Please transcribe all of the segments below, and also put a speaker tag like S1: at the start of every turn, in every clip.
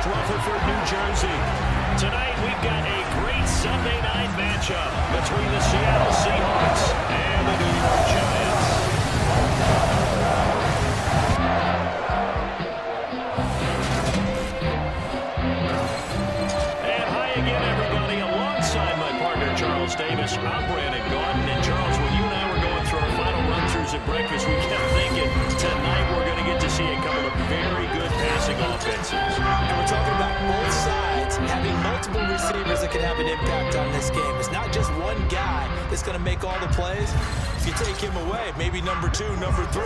S1: Rutherford, New Jersey. Tonight, we've got a great Sunday night matchup between the Seattle Seahawks and the New York Giants. And hi again, everybody. Alongside my partner, Charles Davis, I'm Brandon Gordon. And Charles, when you and I were going through our final run-throughs at breakfast, we kept thinking tonight we're going to get to see a couple of very good passing offenses.
S2: And we're talking about both sides having multiple receivers that can have an impact on this game. It's not just one guy that's going to make all the plays. If you take him away, maybe number 2, number 3,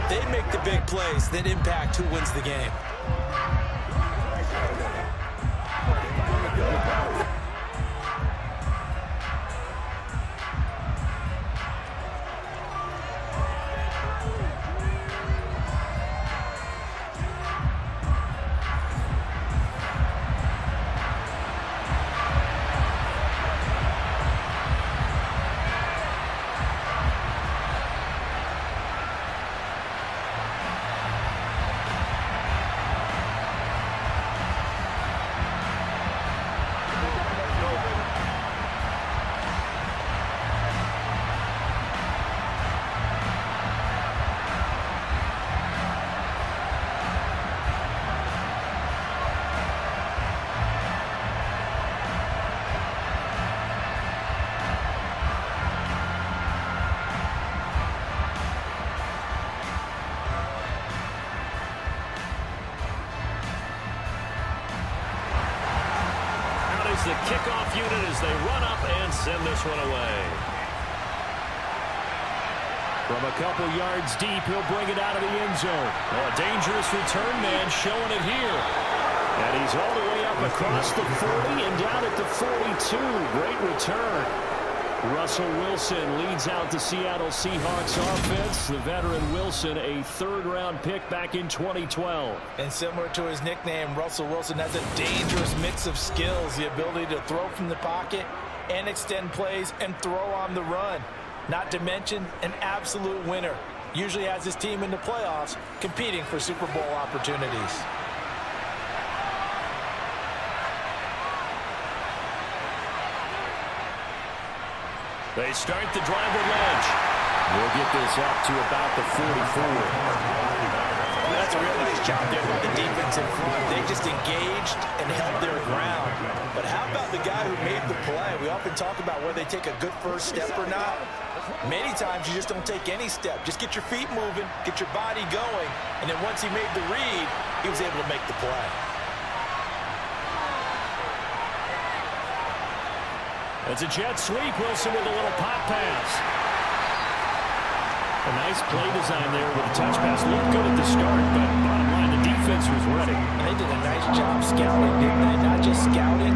S2: they make the big plays that impact who wins the game.
S1: The kickoff unit as they run up and send this one away. From a couple yards deep, he'll bring it out of the end zone. Oh, a dangerous return man showing it here. And he's all the way up across the 40 and down at the 42. Great return. Russell Wilson leads out the Seattle Seahawks offense. The veteran Wilson, a third-round pick back in 2012.
S2: And similar to his nickname, Russell Wilson has a dangerous mix of skills, the ability to throw from the pocket and extend plays and throw on the run. Not to mention an absolute winner. Usually has his team in the playoffs competing for Super Bowl opportunities.
S1: They start the drive with Ledge. We'll get this up to about the 44.
S2: That's a real nice job there by the defense in front. They just engaged and held their ground. But how about the guy who made the play? We often talk about whether they take a good first step or not. Many times you just don't take any step. Just get your feet moving, get your body going, and then once he made the read, he was able to make the play.
S1: It's a jet sweep. Wilson with a little pop pass. A nice play design there with a touch pass. Looked good at the start, but bottom line, the defense was ready.
S2: And they did a nice job scouting, didn't they? Not just scouting,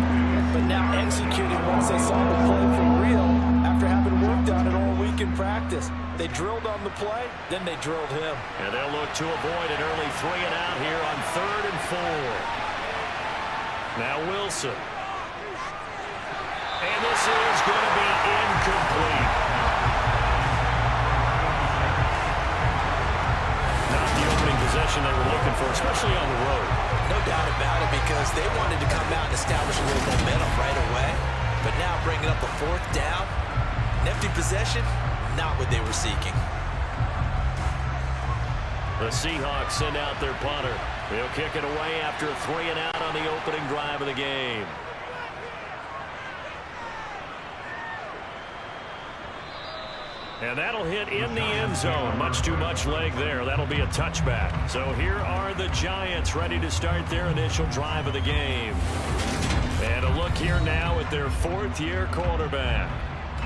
S2: but now executing once they saw the play for real after having worked on it all week in practice. They drilled on the play, then they drilled him.
S1: And they'll look to avoid an early 3 and out here on 3rd and 4. Now Wilson. And this is going to be incomplete. Not the opening possession they were looking for, especially on the road.
S2: No doubt about it, because they wanted to come out and establish a little momentum right away. But now bringing up a 4th down, an empty possession, not what they were seeking.
S1: The Seahawks send out their punter. They'll kick it away after a 3 and out on the opening drive of the game. And that'll hit in the end zone. Much too much leg there. That'll be a touchback. So here are the Giants ready to start their initial drive of the game. And a look here now at their 4th-year quarterback.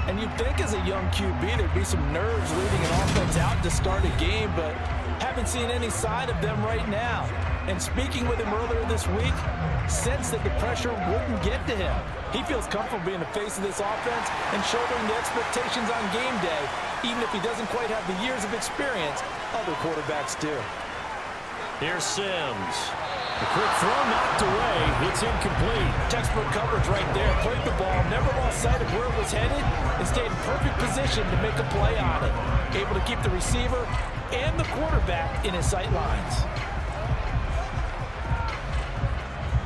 S2: And you'd think as a young QB there'd be some nerves leading an offense out to start a game, but haven't seen any sign of them right now. And speaking with him earlier this week, sensed that the pressure wouldn't get to him. He feels comfortable being the face of this offense and shouldering the expectations on game day, even if he doesn't quite have the years of experience other quarterbacks do.
S1: Here's Sims. The quick throw knocked away. It's incomplete.
S2: Textbook coverage right there. Played the ball, never lost sight of where it was headed, and stayed in perfect position to make a play on it. Able to keep the receiver and the quarterback in his sight lines.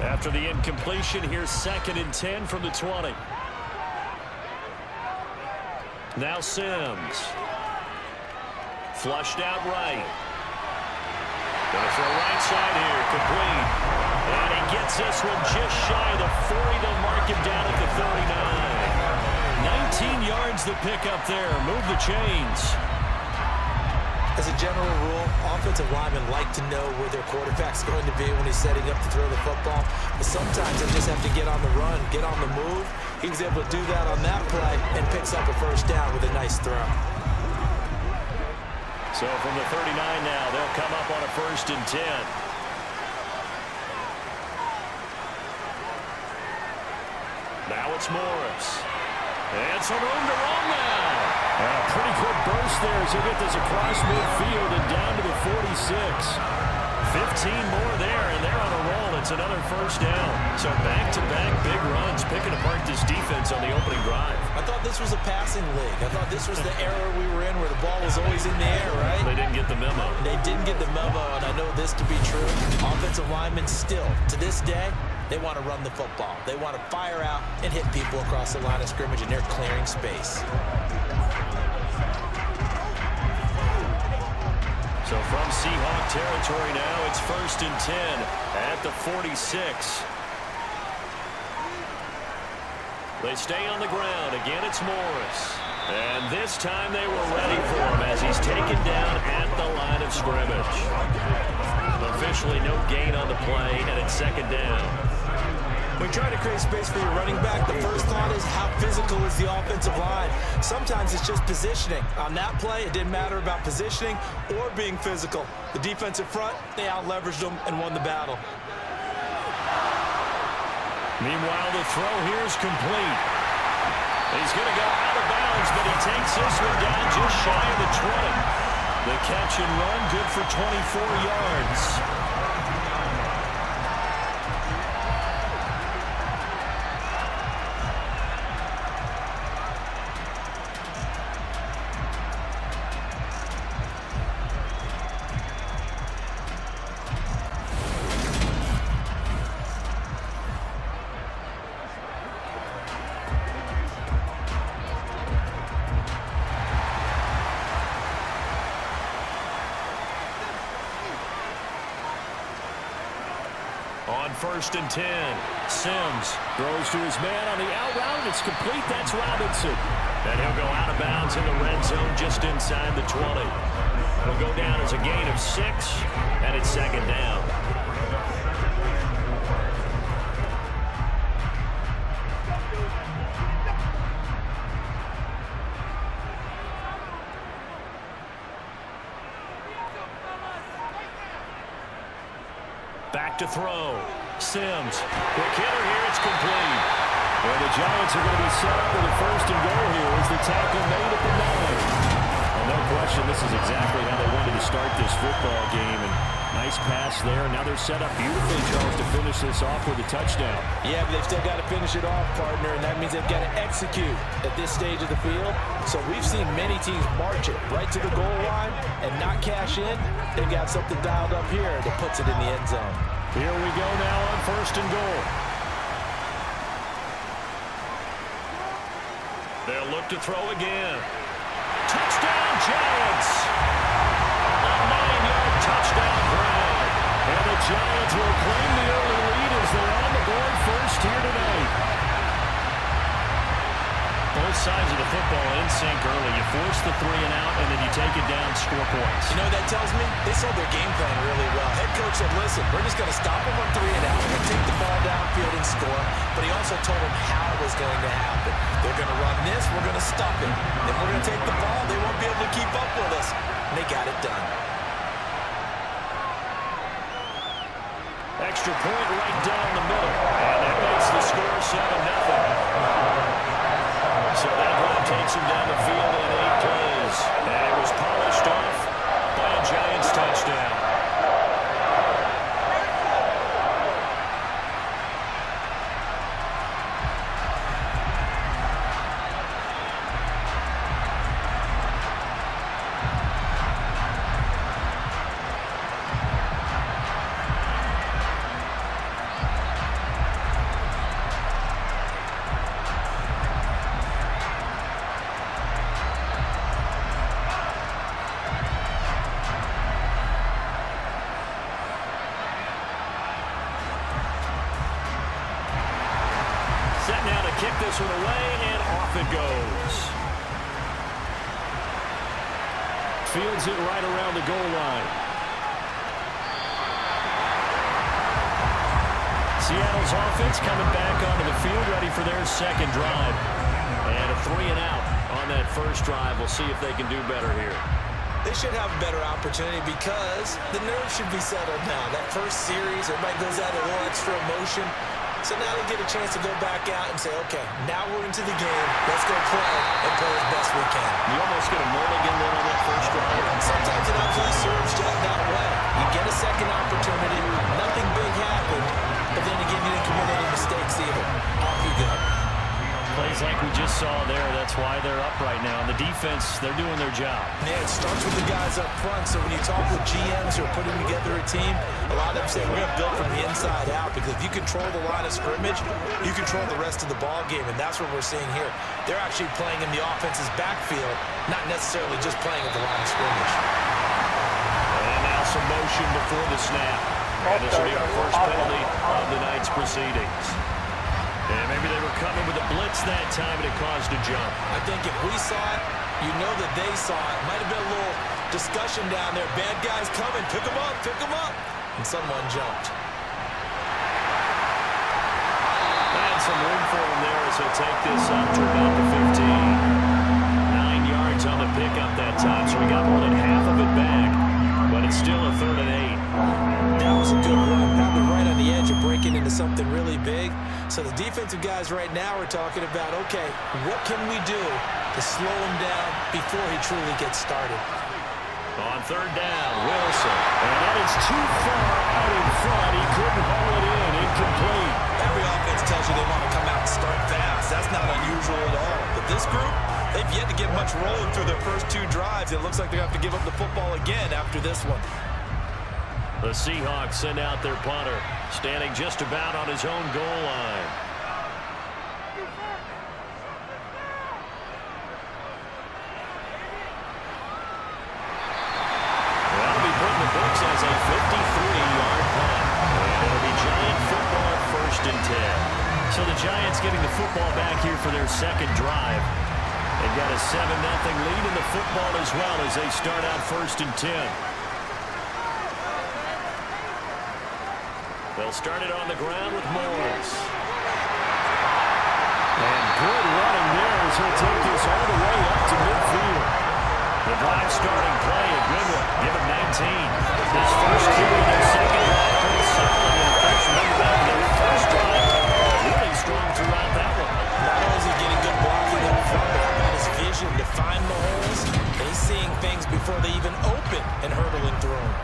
S1: After the incompletion, here's 2nd and 10 from the 20. Now Sims. Flushed out right. Gonna throw right side here, complete. And he gets this one just shy of the 40. They'll mark him down at the 39. 19 yards the pick up there. Move the chains.
S2: As a general rule, offensive linemen like to know where their quarterback's going to be when he's setting up to throw the football. But sometimes they just have to get on the run, get on the move. He was able to do that on that play and picks up a first down with a nice throw.
S1: So from the 39 now, they'll come up on a 1st and 10. Now it's Morris. And some room to run now. And a pretty good burst there as he get this across midfield and down to the 46. 15 more there, and they're on a roll. It's another first down. So back-to-back big runs, picking apart this defense on the opening drive.
S2: I thought this was a passing league. I thought this was the era we were in where the ball was always in the air, right?
S1: They didn't get the memo.
S2: They didn't get the memo, and I know this to be true. Offensive linemen still, to this day, they want to run the football. They want to fire out and hit people across the line of scrimmage, and they're clearing space.
S1: So from Seahawk territory now, it's 1st and 10 at the 46. They stay on the ground. Again, it's Morris. And this time they were ready for him as he's taken down at the line of scrimmage. Officially no gain on the play, and it's 2nd down.
S2: When you try to create space for your running back, the first thought is how physical is the offensive line. Sometimes it's just positioning. On that play, it didn't matter about positioning or being physical. The defensive front, they out-leveraged them and won the battle.
S1: Meanwhile, the throw here is complete. He's going to go out of bounds, but he takes this one down just shy of the 20. The catch and run, good for 24 yards. On 1st and 10, Sims throws to his man on the out route. It's complete. That's Robinson. And he'll go out of bounds in the red zone just inside the 20. It'll go down as a gain of 6, and it's 2nd down. Back to throw. Sims. Quick hitter here. It's complete. Well, the Giants are going to be set up with a 1st and goal here as the tackle made at the 9. Well, no question, this is exactly how they wanted to start this football game. And nice pass there. Now they're set up beautifully, Charles, to finish this off with a touchdown.
S2: Yeah, but they've still got to finish it off, partner, and that means they've got to execute at this stage of the field. So we've seen many teams march it right to the goal line and not cash in. They've got something dialed up here that puts it in the end zone.
S1: Here we go now on 1st and goal. They'll look to throw again. Touchdown, Giants! A 9-yard touchdown grab. And the Giants will claim the early lead as they're on the board first here tonight. Both sides of the football in sync early. You force the 3 and out, and then you take it down, score points.
S2: You know what that tells me? They saw their game plan really well. Head coach said, listen, we're just going to stop them on 3 and out. We're going to take the ball downfield and score. But he also told them how it was going to happen. They're going to run this. We're going to stop it. Then we're going to take the ball. They won't be able to keep up with us. And they got it done.
S1: Extra point right down the middle. And that makes the score 7-0. So that drive takes him down the field in 8 plays. And it was polished off by a Giants touchdown. now to kick this one away, and off it goes. Fields it right around the goal line. Seattle's offense coming back onto the field, ready for their second drive. And a 3 and out on that first drive. We'll see if they can do better here.
S2: They should have a better opportunity because the nerves should be settled now. That first series, everybody goes out a little extra emotion. So now they get a chance to go back out and say, okay, now we're into the game. Let's go play and play as best we can.
S1: You almost get a mulligan then on that first drive.
S2: Sometimes it actually serves just that way. You get a second opportunity. Nothing big happened. But then again, you didn't commit any mistakes either. Off you go.
S1: Plays like we just saw there. That's why they're up right now. And the defense, they're doing their job.
S2: Yeah, it starts with the guys up front. So when you talk with GMs who are putting together a team, a lot of them say we're going to build from the inside out, because if you control the line of scrimmage, you control the rest of the ball game, and that's what we're seeing here. They're actually playing in the offense's backfield, not necessarily just playing at the line of scrimmage.
S1: And now some motion before the snap. And this will be our first penalty of the night's proceedings. And maybe they were coming with a blitz that time, and it caused a jump.
S2: I think if we saw it, you know that they saw it. Might have been a little discussion down there. Bad guys coming. Pick them up. Pick them up. And someone jumped.
S1: And some room for him there as he'll take this up to about the 15. 9 yards on the pickup that time, so we got more than half of it back. But it's still a 3rd and 8.
S2: That was a good run. Probably right on the edge of breaking into something really big. So the defensive guys right now are talking about, okay, what can we do to slow him down before he truly gets started?
S1: On 3rd down, Wilson. And that is too far out in front. He couldn't haul it in. Incomplete.
S2: Every offense tells you they want to come out and start fast. That's not unusual at all. But this group, they've yet to get much rolling through their first 2 drives. It looks like they have to give up the football again after this one.
S1: The Seahawks send out their punter, standing just about on his own goal line. That'll be put in the books as a 53-yard punt. And it'll be Giant football at 1st and 10. So the Giants getting the football back here for their second drive. They've got a 7-0 lead in the football as well as they start out 1st and 10. They'll start it on the ground with Morris. And good running there as he'll take this all the way up to midfield. The drive starting play, a good one. Give him 19. This first carry, their second drive, pretty solid. And first running back in their first drive, really strong throughout that one.
S2: Not only is he getting good blocking up front, but how about his vision to find the holes? He's seeing things before they even open and hurdling through them.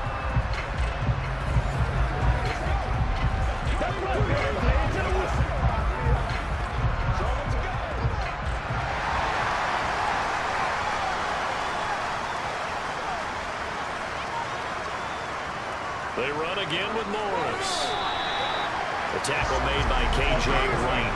S1: They run again with Morris. The tackle made by K.J. Wright.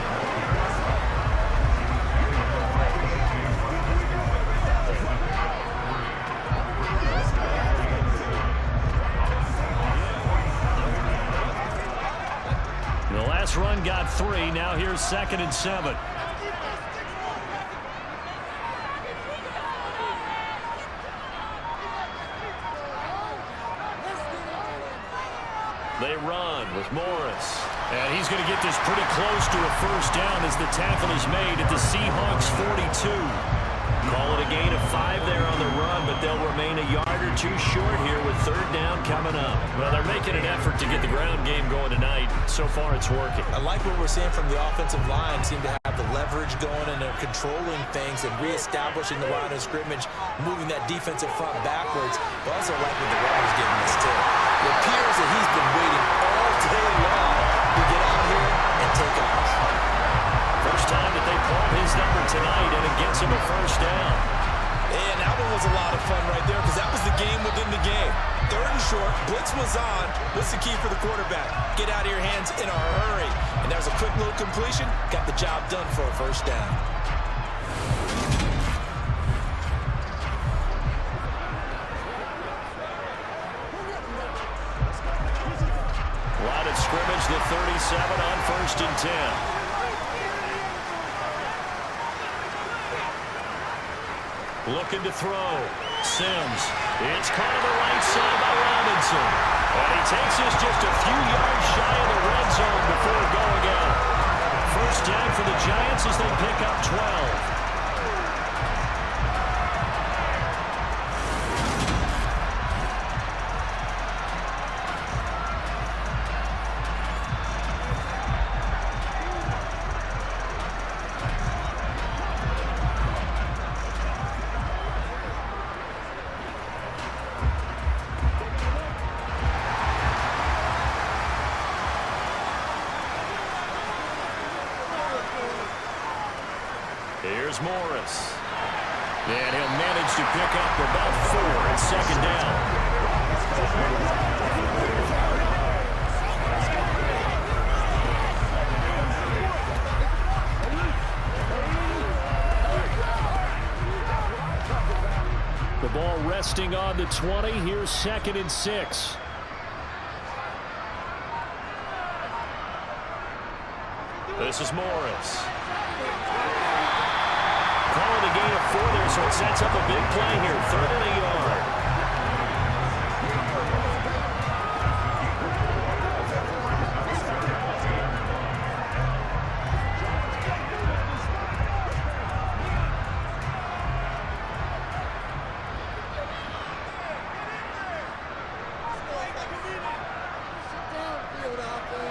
S1: The last run got 3. Now here's 2nd and 7. They run with Morris. And he's going to get this pretty close to a first down as the tackle is made at the Seahawks 42. Call it a gain of 5 there on the run, but they'll remain a yard or 2 short here with 3rd down coming up. Well, they're making an effort to get the ground game going tonight. So far, it's working.
S2: I like what we're seeing from the offensive line. Seem to have the leverage going, and they're controlling things and reestablishing the line of scrimmage, moving that defensive front backwards. But also like what the runner's giving us, too. It appears that he's been waiting all day long to get out here and take off.
S1: First time that they called his number tonight, and it gets him a first down.
S2: And that one was a lot of fun right there, because that was the game within the game. 3rd and short, blitz was on. What's the key for the quarterback? Get out of your hands in a hurry. And that was a quick little completion. Got the job done for a first down. Line of scrimmage, the 37 on 1st and 10.
S1: Looking to throw. Sims. It's caught on the right side by Robinson. And he takes this just a few yards shy of the red zone before going out. First down for the Giants as they pick up 12. Here's Morris. And he'll manage to pick up about 4 and second down. The ball resting on the 20. Here's 2nd and 6. This is Morris. Calling the gain of 4 there, so it sets up a big play here. 3rd and a yard.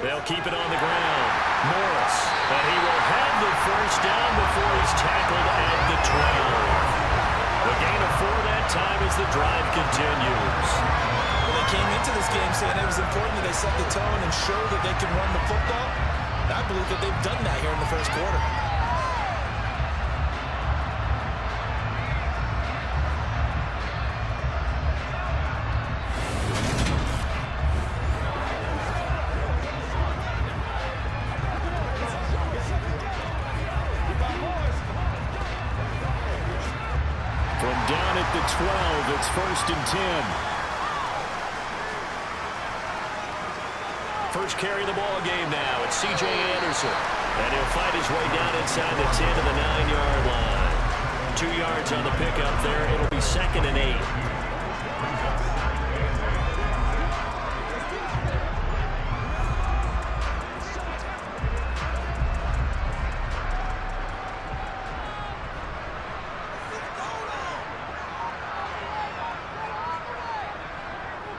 S1: They'll keep it on the ground. Morris, and he will have the first down before he's tackled at the 12. The gain of 4 that time as the drive continues.
S2: Well, they came into this game saying it was important that they set the tone and show that they can run the football. I believe that they've done that here in the first quarter.
S1: Down at the 12, it's 1st and 10. First carry of the ball game now. It's C.J. Anderson. And he'll fight his way down inside the 10 to the 9-yard line. 2 yards on the pickup there. It'll be 2nd and 8.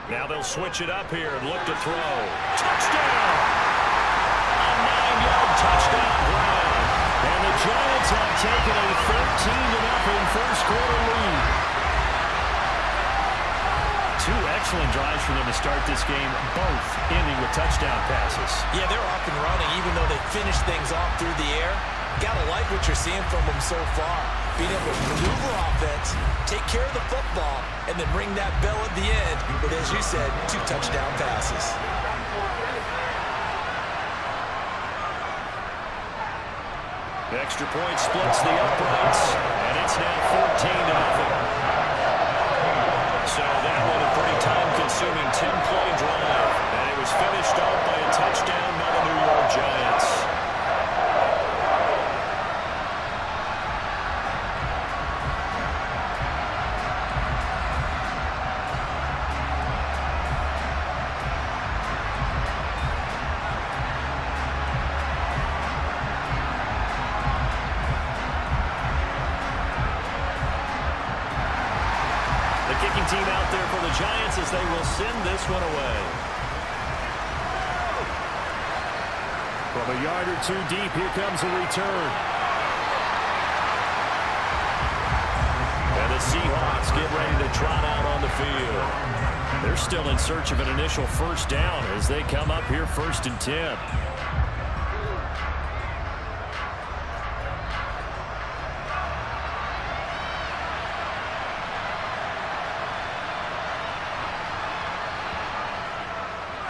S1: Now they'll switch it up here and look to throw. Touchdown! A 9-yard touchdown run. And the Giants have taken a 13-0 first quarter lead. 2 excellent drives for them to start this game, both ending with touchdown passes.
S2: Yeah, they're off and running, even though they finished things off through the air. Gotta like what you're seeing from them so far. Being able to maneuver offense, take care of the football, and then ring that bell at the end with, as you said, 2 touchdown passes.
S1: The extra point splits the uprights, and it's now 14-0. So that one a pretty time-consuming 10-play drive, and it was finished off by a touchdown by the New York Giants. Kicking team out there for the Giants as they will send this one away. From a yard or 2 deep, here comes a return. And the Seahawks get ready to trot out on the field. They're still in search of an initial first down as they come up here 1st and 10.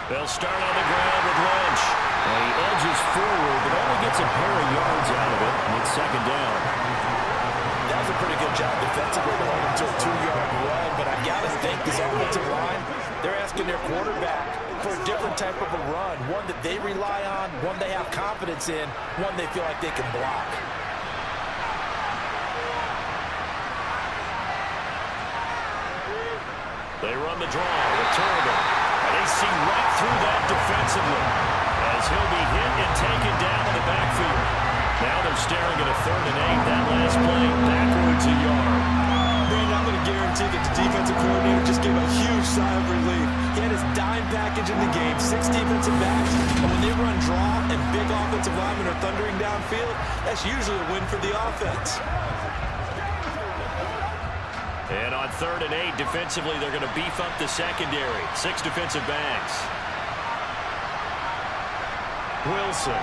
S1: They'll start on the ground with Lynch. And he edges forward, but only gets a pair of yards out of it, and it's 2nd down.
S2: That was a pretty good job defensively to hold him to a 2-yard run, but I got to think this offensive line, they're asking their quarterback for a different type of a run, one that they rely on, one they have confidence in, one they feel like they can block.
S1: They run the draw with Turner. And they see right through that defensively as he'll be hit and taken down in the backfield. Now they're staring at a 3rd and 8. That last play, backwards a yard.
S3: Brandon, I'm going to guarantee that the defensive coordinator just gave a huge sigh of relief. He had his dime package in the game, 6 defensive backs, and when they run draw and big offensive linemen are thundering downfield, that's usually a win for the offense.
S1: And on 3rd and 8, defensively, they're going to beef up the secondary. 6 defensive backs. Wilson.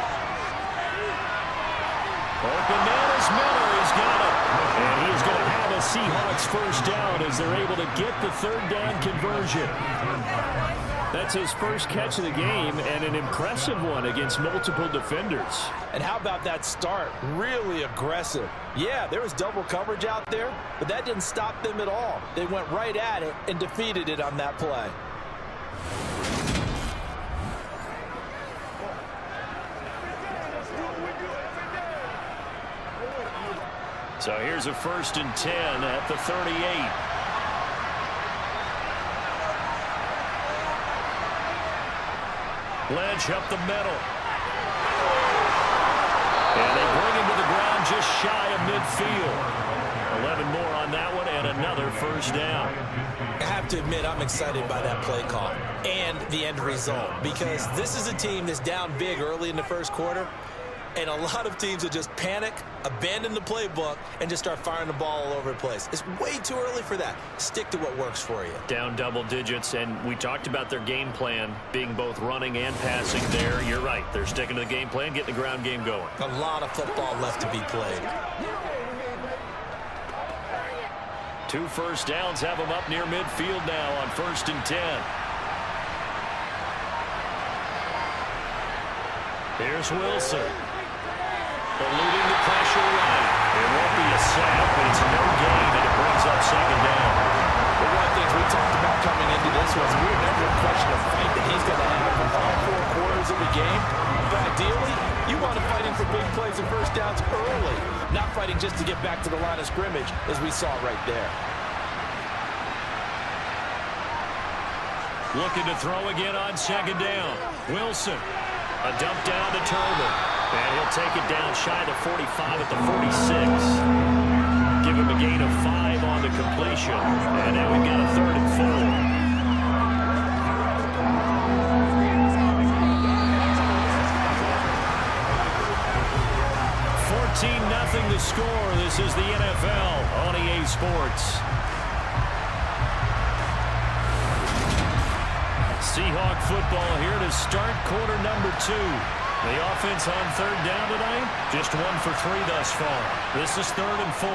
S1: Open man is Miller. He's got it. And he is going to have a Seahawks first down as they're able to get the 3rd down conversion. That's his first catch of the game and an impressive one against multiple defenders.
S2: And how about that start? Really aggressive. Yeah, there was double coverage out there, but that didn't stop them at all. They went right at it and defeated it on that play.
S1: So here's a 1st and 10 at the 38. Lynch up the middle. And they bring him to the ground just shy of midfield. 11 more on that one and another first down.
S2: I have to admit, I'm excited by that play call and the end result because this is a team that's down big early in the first quarter. And a lot of teams that just panic, abandon the playbook, and just start firing the ball all over the place. It's way too early for that. Stick to what works for you.
S1: Down double digits, and we talked about their game plan being both running and passing there. You're right. They're sticking to the game plan, getting the ground game going.
S2: A lot of football left to be played.
S1: 2 first downs have them up near midfield now on 1st and 10. Here's Wilson. Eluding the pressure right. It won't be a sack, but it's no gain, and it brings up 2nd down.
S2: Well, one of the things we talked about coming into this was we were never in question of fight that he's going to have in all 4 quarters of the game. But ideally, you want him fighting for big plays and first downs early, not fighting just to get back to the line of scrimmage, as we saw right there.
S1: Looking to throw again on 2nd down. Wilson. A dump down to Turner. And he'll take it down shy of the 45 at the 46. Give him a gain of 5 on the completion. And now we've got a 3rd and 4. 14-0 the score. This is the NFL on EA Sports. Seahawk football here to start quarter number 2. The offense on 3rd down tonight, just 1 for 3 thus far. This is 3rd and 4.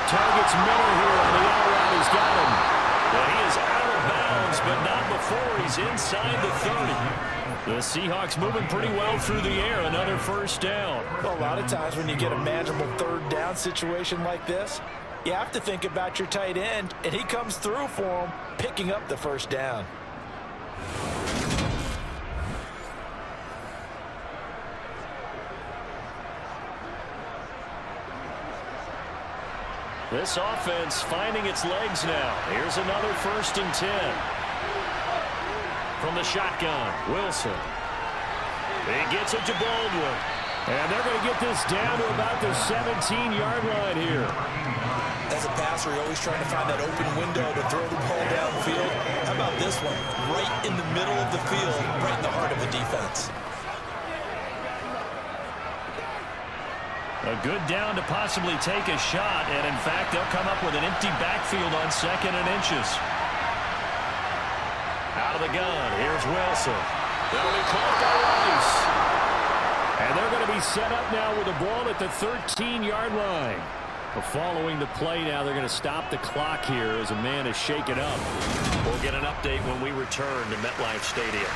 S1: Targets Miller here on the out route. He's got him. Well, he is out of bounds, but not before he's inside the 30. The Seahawks moving pretty well through the air. Another first down.
S2: Well, a lot of times when you get a manageable 3rd down situation like this, you have to think about your tight end, and he comes through for him, picking up the first down.
S1: This offense finding its legs now. Here's another 1st and 10. From the shotgun, Wilson. He gets it to Baldwin. And they're going to get this down to about the 17-yard line here.
S2: As a passer, you're always trying to find that open window to throw the ball downfield. How about this one? Right in the middle of the field, right in the heart of the defense.
S1: A good down to possibly take a shot, and in fact, they'll come up with an empty backfield on 2nd and inches. Out of the gun, here's Wilson. They'll be caught by Rice. And they're going to be set up now with the ball at the 13-yard line. Following the play now, they're going to stop the clock here as a man is shaken up. We'll get an update when we return to MetLife Stadium.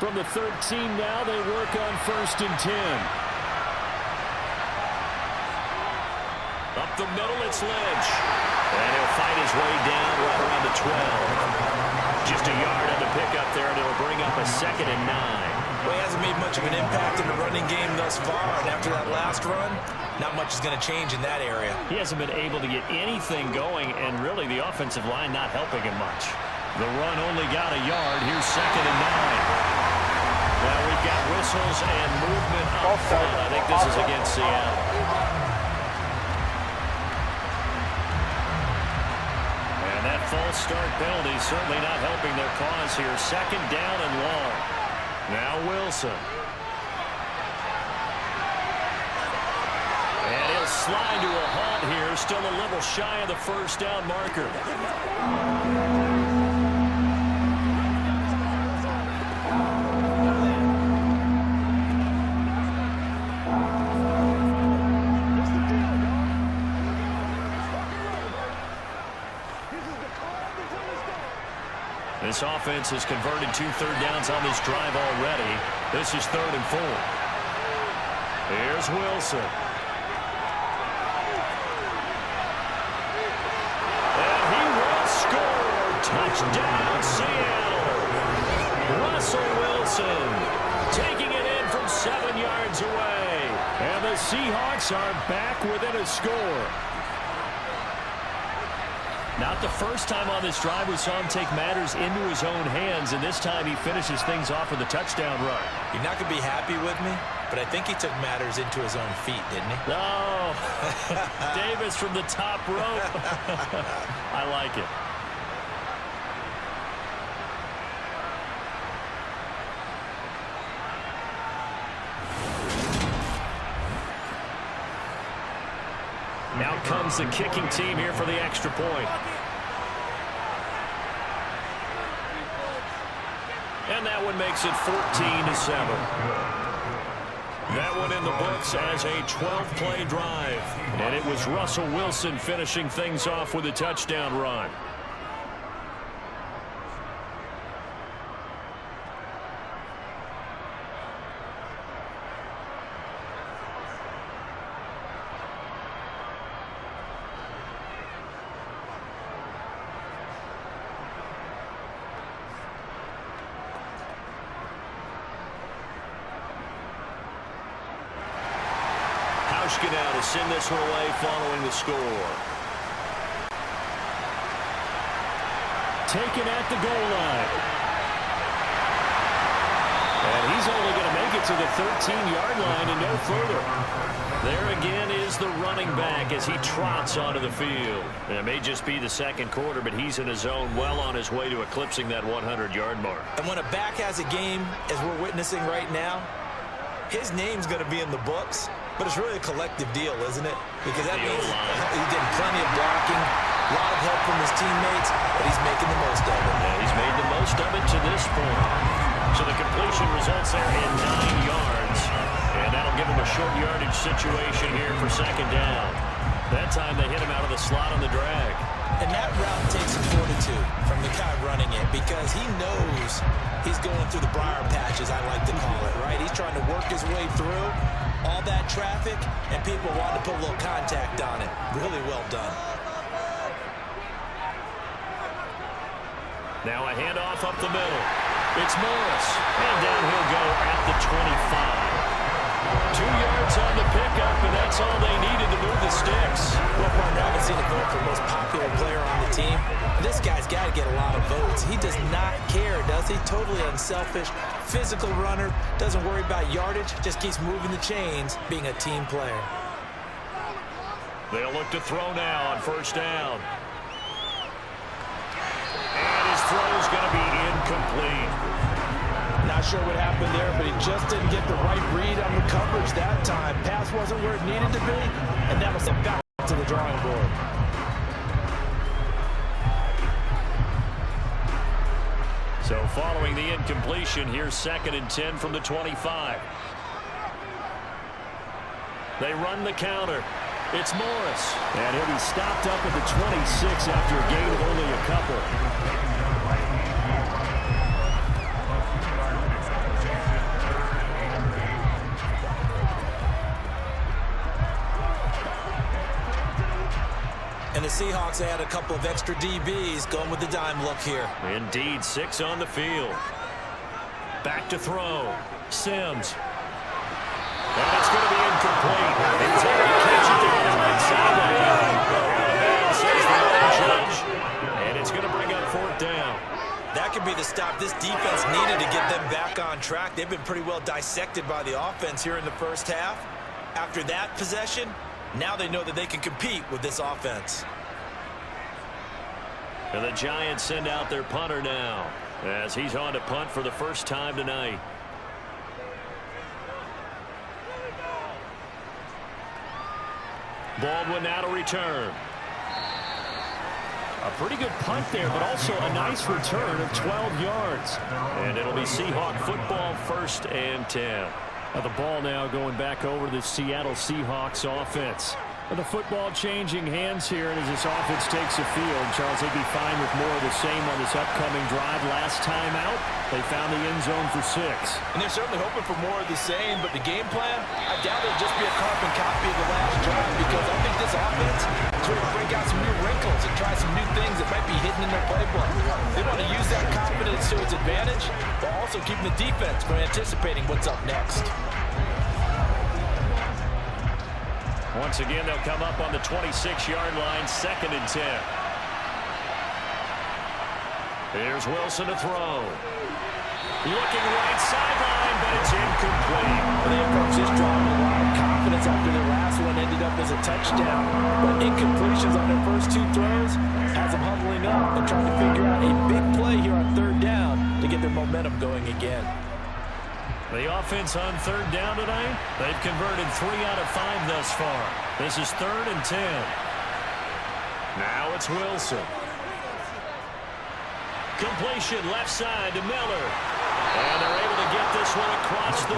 S1: From the 13 now, they work on 1st and 10. Up the middle, it's Lynch. And he'll fight his way down right around the 12. Just a yard on the pickup there, and it'll bring up a 2nd and 9.
S2: Well, he hasn't made much of an impact in the running game thus far, and after that last run, not much is going to change in that area.
S1: He hasn't been able to get anything going, and really the offensive line not helping him much. The run only got a yard. Here's 2nd and 9. Now we've got whistles and movement up front. I think this is against Seattle. And that false start penalty certainly not helping their cause here. 2nd down and long. Now Wilson. And he'll slide to a halt here. Still a little shy of the 1st down marker. This offense has converted 2 third downs on this drive already. This is 3rd and 4. Here's Wilson. And he will score. Touchdown, Seattle. Russell Wilson taking it in from 7 yards away. And the Seahawks are back within a score. Not the first time on this drive we saw him take matters into his own hands, and this time he finishes things off with a touchdown run.
S2: You're not going to be happy with me, but I think he took matters into his own feet, didn't he?
S1: Oh, Davis from the top rope. I like it. Now comes the kicking team here for the extra point. And that one makes it 14-7. That one in the books as a 12-play drive. And it was Russell Wilson finishing things off with a touchdown run. Now to send this one away following the score. Taken at the goal line. And he's only going to make it to the 13-yard line and no further. There again is the running back as he trots onto the field. And it may just be the 2nd quarter, but he's in his zone well on his way to eclipsing that 100-yard mark.
S2: And when a back has a game, as we're witnessing right now, his name's going to be in the books. But it's really a collective deal, isn't it? Because that means he's getting plenty of blocking, a lot of help from his teammates, but he's making the most of it.
S1: Yeah, he's made the most of it to this point. So the completion results there in 9 yards. And that'll give him a short yardage situation here for 2nd down. That time they hit him out of the slot on the drag.
S2: And that route takes some fortitude from the guy running it because he knows he's going through the briar patch, as I like to call it, right? He's trying to work his way through all that traffic, and people want to put a little contact on it. Really well done.
S1: Now a handoff up the middle. It's Morris. And down he'll go at the 25. 2 yards on the pickup, and that's all they needed to move the sticks.
S2: Well, partner, I haven't seen a vote for most popular player on the team. This guy's got to get a lot of votes. He does not care, does he? Totally unselfish, physical runner, doesn't worry about yardage, just keeps moving the chains, being a team player.
S1: They'll look to throw now on 1st down. And his throw is going to be incomplete.
S2: Not sure what happened there, but he just didn't get the right read on the coverage that time. Pass wasn't where it needed to be, and that was sent back to the drawing board.
S1: So following the incompletion, here's 2nd and 10 from the 25. They run the counter. It's Morris. And he'll be stopped up at the 26 after a gain of only a couple.
S2: And the Seahawks add a couple of extra DBs going with the dime look here.
S1: Indeed, 6 on the field. Back to throw. Sims. And it's going to be incomplete. He's able to catch it down the right sideline. Says the line judge. And it's going to bring up 4th down.
S2: That could be the stop this defense needed to get them back on track. They've been pretty well dissected by the offense here in the first half. After that possession, now they know that they can compete with this offense.
S1: And the Giants send out their punter now as he's on to punt for the first time tonight. Baldwin now to return. A pretty good punt there, but also a nice return of 12 yards. And it'll be Seahawk football, 1st and 10. The ball now going back over to the Seattle Seahawks offense. The football changing hands here, and as this offense takes the field, Charles, they'd be fine with more of the same on this upcoming drive. Last time out, they found the end zone for 6.
S2: And they're certainly hoping for more of the same, but the game plan, I doubt it'll just be a carbon copy of the last drive, because I think this offense is ready to break out some new wrinkles and try some new things that might be hidden in their playbook. They want to use that confidence to its advantage, while also keeping the defense from anticipating what's up next.
S1: Once again, they'll come up on the 26-yard line, 2nd and 10. Here's Wilson to throw. Looking right sideline, but it's incomplete.
S2: They approach this drive with a lot of confidence after their last one ended up as a touchdown. But incompletions on their first 2 throws has them huddling up and trying to figure out a big play here on 3rd down to get their momentum going again.
S1: The offense on 3rd down tonight, they've converted 3 out of 5 thus far. This is 3rd and 10. Now it's Wilson. Completion left side to Miller. And they're able to get this one across the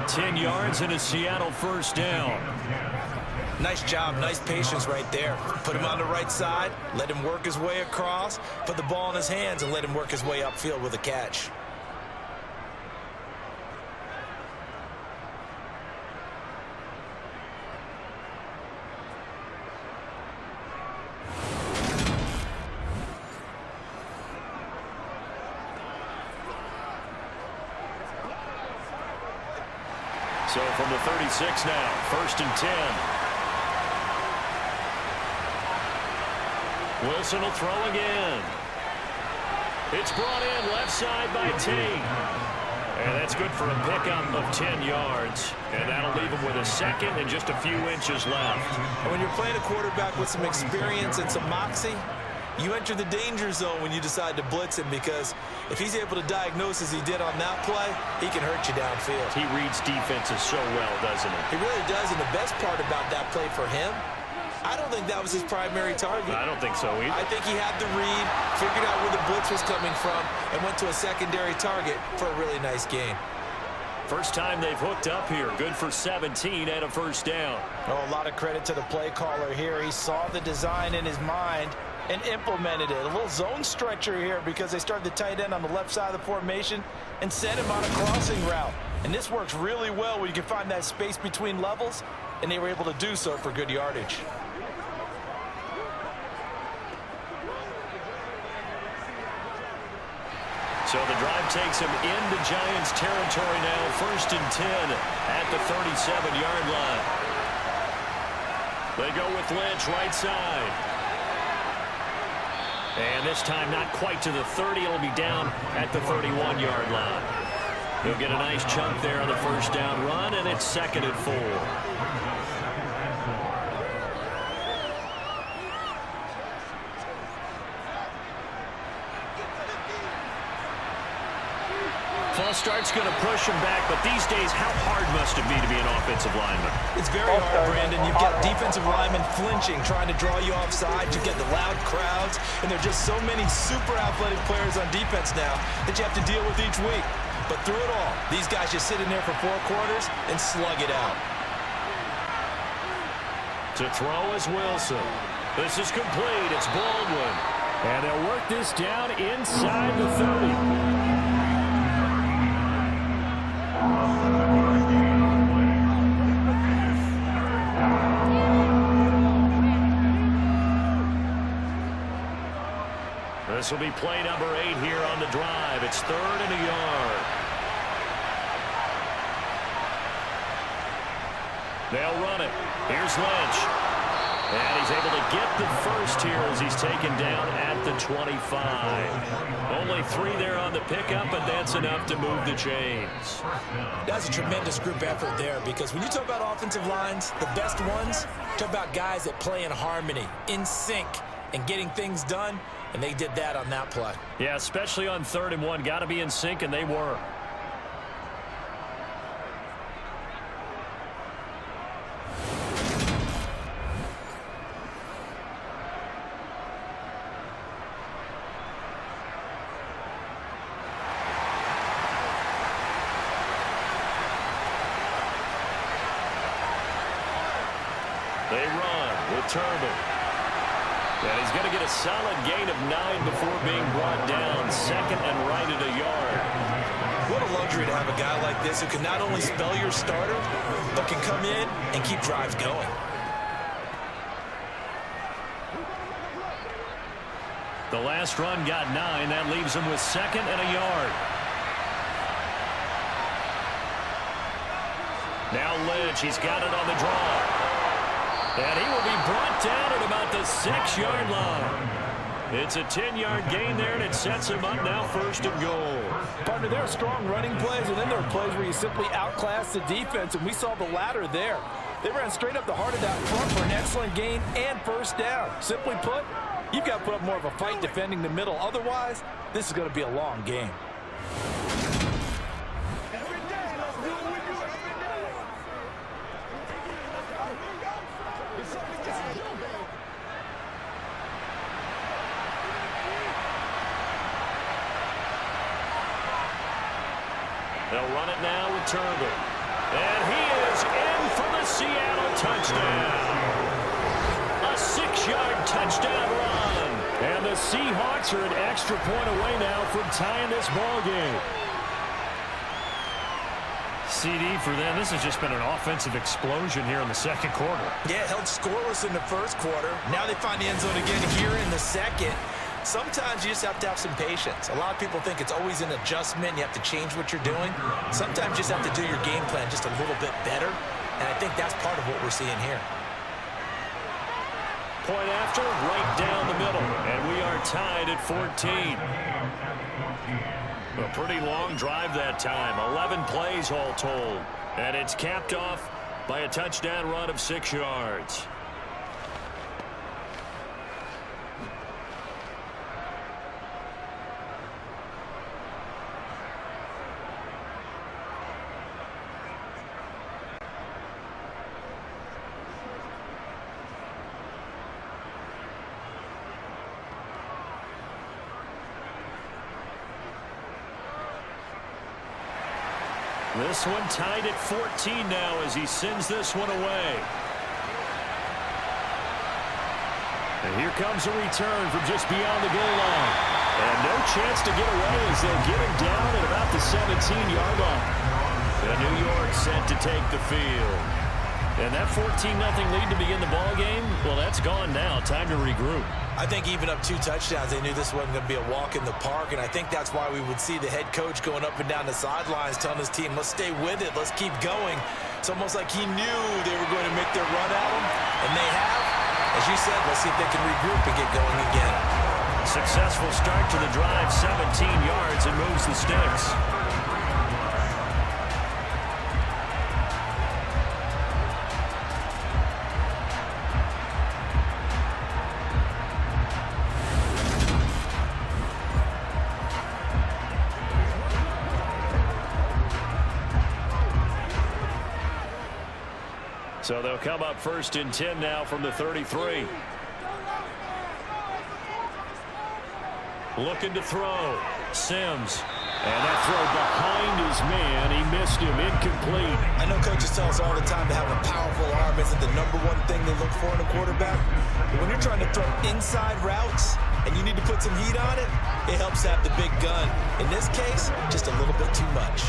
S1: 35. 10 yards and a Seattle 1st down.
S2: Nice job, nice patience right there. Put him on the right side, let him work his way across, put the ball in his hands, and let him work his way upfield with a catch.
S1: So from the 36 now, 1st and 10. Wilson will throw again. It's brought in left side by Tate. And that's good for a pickup of 10 yards. And that'll leave him with a 2nd and just a few inches left.
S2: And when you're playing a quarterback with some experience and some moxie, you enter the danger zone when you decide to blitz him, because if he's able to diagnose as he did on that play, he can hurt you downfield.
S1: He reads defenses so well, doesn't he?
S2: He really does, and the best part about that play for him, I don't think that was his primary target.
S1: I don't think so either.
S2: I think he had the read, figured out where the blitz was coming from, and went to a secondary target for a really nice gain.
S1: First time they've hooked up here. Good for 17 and a 1st down.
S2: Oh, a lot of credit to the play caller here. He saw the design in his mind and implemented it. A little zone stretcher here, because they started the tight end on the left side of the formation and sent him on a crossing route. And this works really well when you can find that space between levels, and they were able to do so for good yardage.
S1: So the drive takes him into Giants territory now, 1st and 10 at the 37-yard line. They go with Lynch right side. And this time not quite to the 30. It'll be down at the 31-yard line. He'll get a nice chunk there on the 1st down run, and it's 2nd and 4. False start's going to push him back, but these days, how hard must it be to be an offensive lineman?
S2: It's very hard, Brandon. You've got defensive linemen flinching, trying to draw you offside. You've got the loud crowds, and there are just so many super athletic players on defense now that you have to deal with each week. But through it all, these guys just sit in there for 4 quarters and slug it out.
S1: To throw is Wilson. This is complete. It's Baldwin. And they'll work this down inside the 30. This will be play number 8 here on the drive. It's 3rd and a yard. They'll run it. Here's Lynch. And he's able to get the first here as he's taken down at the 25. Only 3 there on the pickup, but that's enough to move the chains.
S2: That's a tremendous group effort there, because when you talk about offensive lines, the best ones, talk about guys that play in harmony, in sync, and getting things done, and they did that on that play.
S1: Yeah, especially on 3rd and 1. Got to be in sync, and they were. They run with Sherman. And he's going to get a solid gain of 9 before being brought down. 2nd and right at a yard.
S2: What a luxury to have a guy like this who can not only spell your starter, but can come in and keep drives going.
S1: The last run got 9. That leaves him with 2nd and a yard. Now Lynch. He's got it on the draw. And he will be brought down at about the 6-yard line. It's a 10-yard gain there, and it sets him up now 1st and goal.
S2: Partner, there are strong running plays, and then there are plays where you simply outclass the defense, and we saw the latter there. They ran straight up the heart of that front for an excellent gain and 1st down. Simply put, you've got to put up more of a fight defending the middle. Otherwise, this is going to be a long game.
S1: They'll run it now with Turner. And he is in for the Seattle touchdown. A 6-yard touchdown run. And the Seahawks are an extra point away now from tying this ball game. CD for them. This has just been an offensive explosion here in the 2nd quarter.
S2: Yeah, held scoreless in the 1st quarter. Now they find the end zone again here in the 2nd. Sometimes you just have to have some patience. A lot of people think it's always an adjustment. You have to change what you're doing. Sometimes you just have to do your game plan just a little bit better. And I think that's part of what we're seeing here.
S1: Point after, right down the middle. And we are tied at 14. A pretty long drive that time. 11 plays all told. And it's capped off by a touchdown run of 6 yards. This one tied at 14 now as he sends this one away. And here comes a return from just beyond the goal line. And no chance to get away as they'll get him down at about the 17-yard line. And New York set to take the field. And that 14-0 lead to begin the ball game, well, that's gone now. Time to regroup.
S2: I think even up 2 touchdowns, they knew this wasn't going to be a walk in the park, and I think that's why we would see the head coach going up and down the sidelines telling his team, let's stay with it, let's keep going. It's almost like he knew they were going to make their run at him, and they have. As you said, let's see if they can regroup and get going again.
S1: Successful start to the drive, 17 yards, and moves the sticks. So they'll come up 1st and 10 now from the 33. Looking to throw. Sims. And that throw behind his man. He missed him. Incomplete.
S2: I know coaches tell us all the time to have a powerful arm isn't the #1 thing they look for in a quarterback. But when you're trying to throw inside routes and you need to put some heat on it, it helps have the big gun. In this case, just a little bit too much.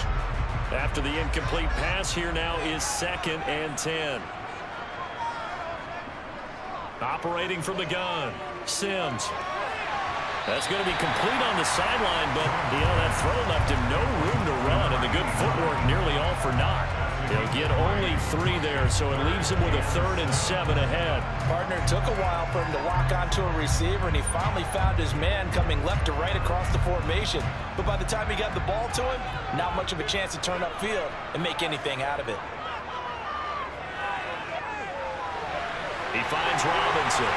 S1: After the incomplete pass, here now is 2nd and 10. Operating from the gun, Sims. That's going to be complete on the sideline, but, that throw left him no room to run, and the good footwork nearly all for naught. He'll get only 3 there, so it leaves him with a 3rd and 7 ahead.
S2: Partner, took a while for him to lock onto a receiver, and he finally found his man coming left to right across the formation. But by the time he got the ball to him, not much of a chance to turn upfield and make anything out of it.
S1: He finds Robinson.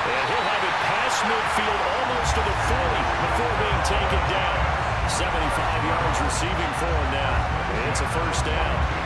S1: And he'll have it past midfield almost to the 40 before being taken down. 75 yards receiving for him now. It's a first down.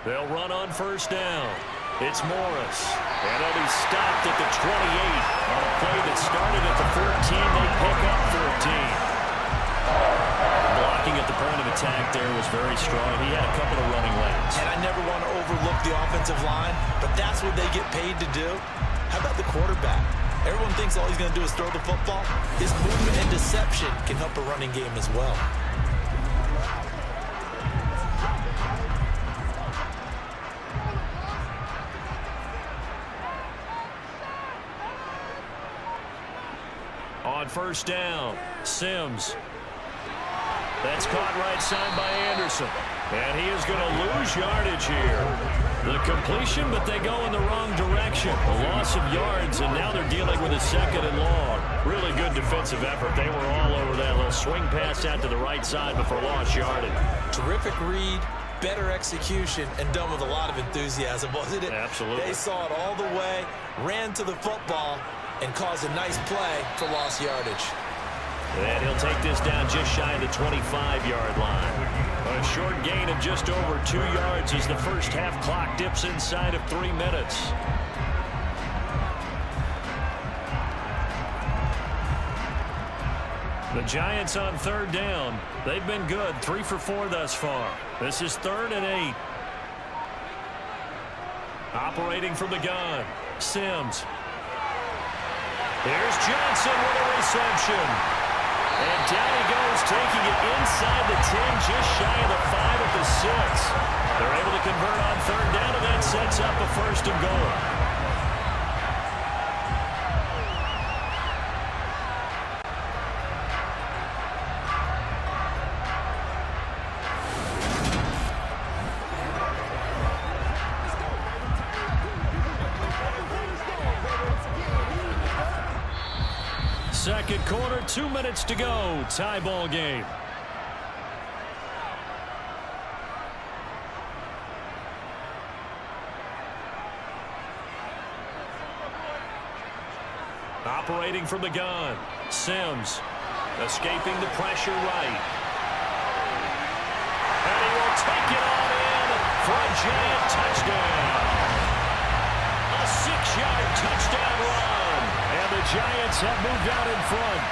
S1: They'll run on first down. It's Morris. And he'll be stopped at the 28 on a play that started at the 14. They pick up 14. Blocking at the point of attack there was very strong. He had a couple of running lanes.
S2: And I never want to overlook the offensive line, but that's what they get paid to do. How about the quarterback? Everyone thinks all he's going to do is throw the football. His movement and deception can help a running game as well.
S1: On first down, Sims. That's caught right side by Anderson. And he is going to lose yardage here. The completion, but they go in the wrong direction. A loss of yards, and now they're dealing with a 2nd and long. Really good defensive effort. They were all over that little swing pass out to the right side before lost yardage.
S2: Terrific read, better execution, and done with a lot of enthusiasm, wasn't it?
S1: Absolutely.
S2: They saw it all the way, ran to the football, and caused a nice play for lost yardage.
S1: And he'll take this down just shy of the 25-yard line. A short gain of just over 2 yards as the first half clock dips inside of 3 minutes. The Giants on third down. They've been good, 3 for 4 thus far. This is 3rd and 8. Operating from the gun, Sims. Here's Johnson with a reception. And down he goes, taking it inside the 10, just shy of the 5 at the 6. They're able to convert on third down, and that sets up a 1st and goal. Second quarter, 2 minutes to go. Tie ball game. Operating from the gun. Sims escaping the pressure right. And he will take it on in for a Giant touchdown. A 6-yard touchdown run. And the Giants have moved out in front.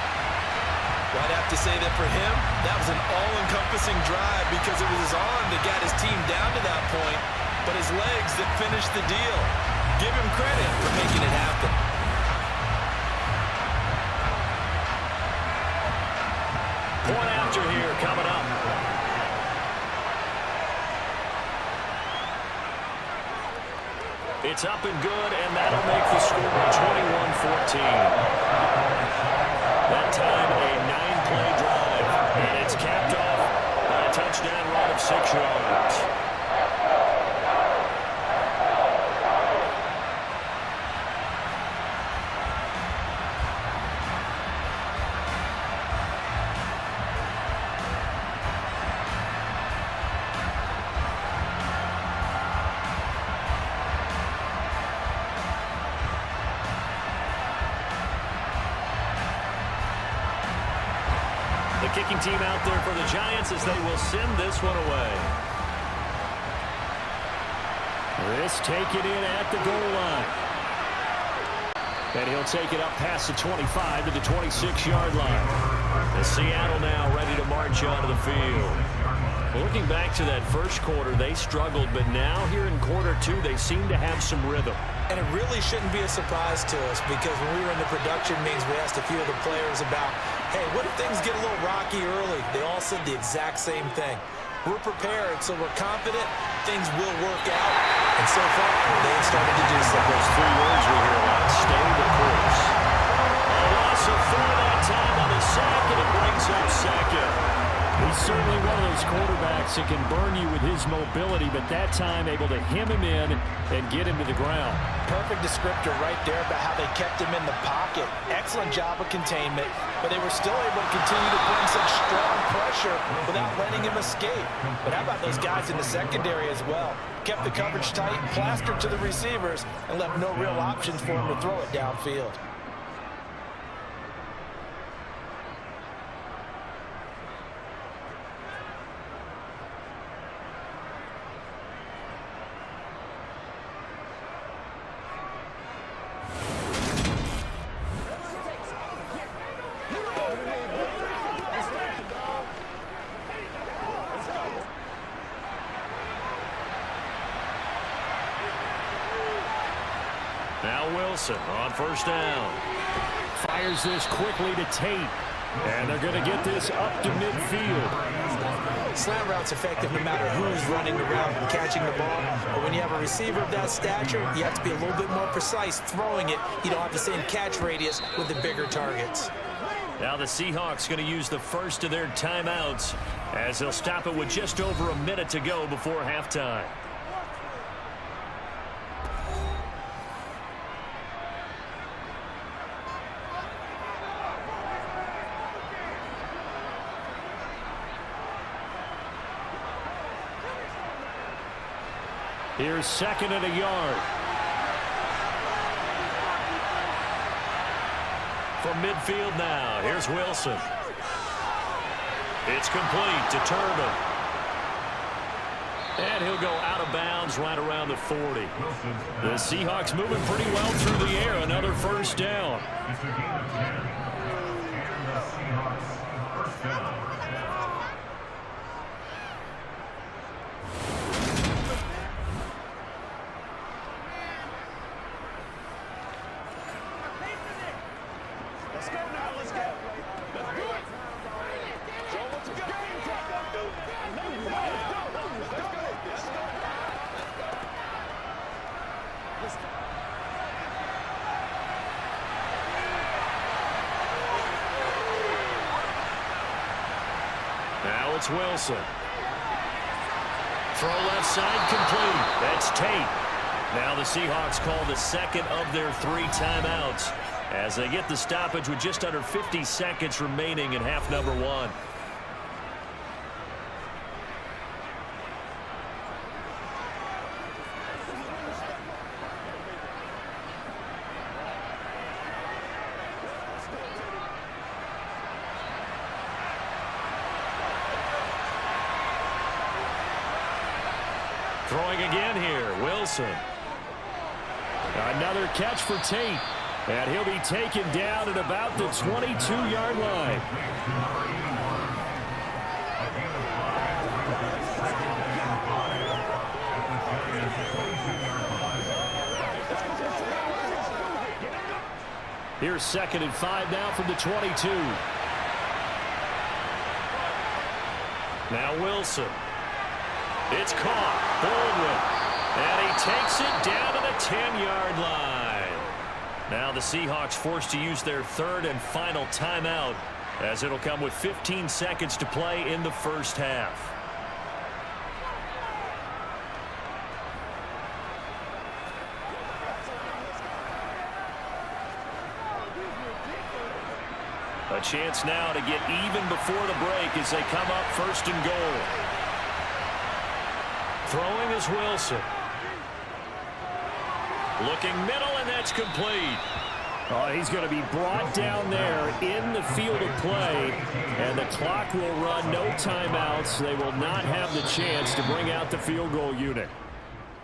S2: Well, I'd have to say that for him, that was an all-encompassing drive because it was his arm that got his team down to that point, but his legs that finished the deal. Give him credit for making it happen.
S1: Point after here coming up. It's up and good, and that'll make the score 21-14. That time, a 9-play drive, and it's capped off by a touchdown run of 6 yards. The kicking team out there for the Giants as they will send this one away. This taken in at the goal line. And he'll take it up past the 25 to the 26-yard line. And Seattle now ready to march onto the field. Looking back to that first quarter, they struggled, but now here in quarter two, they seem to have some rhythm.
S2: And it really shouldn't be a surprise to us, because when we were in the production meetings, we asked a few of the players about, hey, what if things get a little rocky early? They all said the exact same thing. We're prepared, so we're confident things will work out. And so far, they've started to do so.
S1: Those three words we hear a lot: stay the course. A loss of 4 that time on the sack, and it brings up second. He's certainly one of those quarterbacks that can burn you with his mobility, but that time able to hem him in and get him to the ground.
S2: Perfect descriptor right there about how they kept him in the pocket. Excellent job of containment, but they were still able to continue to bring such strong pressure without letting him escape. But how about those guys in the secondary as well? Kept the coverage tight, plastered to the receivers, and left no real options for him to throw it downfield.
S1: Now Wilson on first down. Fires this quickly to Tate. And they're going to get this up to midfield.
S2: Slant route's effective no matter who's running the route and catching the ball. But when you have a receiver of that stature, you have to be a little bit more precise throwing it. You don't have the same catch radius with the bigger targets.
S1: Now the Seahawks going to use the first of their timeouts as they'll stop it with just over a minute to go before halftime. Here's second and a yard. From midfield now, here's Wilson. It's complete to Sherman. And he'll go out of bounds right around the 40. The Seahawks moving pretty well through the air. Another first down. Now it's Wilson. Throw left side complete. That's Tate. Now the Seahawks call the second of their 3 timeouts as they get the stoppage with just under 50 seconds remaining in half number 1. Throwing again here, Wilson. Another catch for Tate. And he'll be taken down at about the 22-yard line. Here's second and 5 now from the 22. Now Wilson. It's caught. Baldwin. And he takes it down to the 10-yard line. Now the Seahawks forced to use their 3rd and final timeout as it'll come with 15 seconds to play in the first half. A chance now to get even before the break as they come up 1st and goal. Throwing is Wilson. Looking middle, and that's complete. Oh, he's going to be brought down there in the field of play, and the clock will run. No timeouts. They will not have the chance to bring out the field goal unit.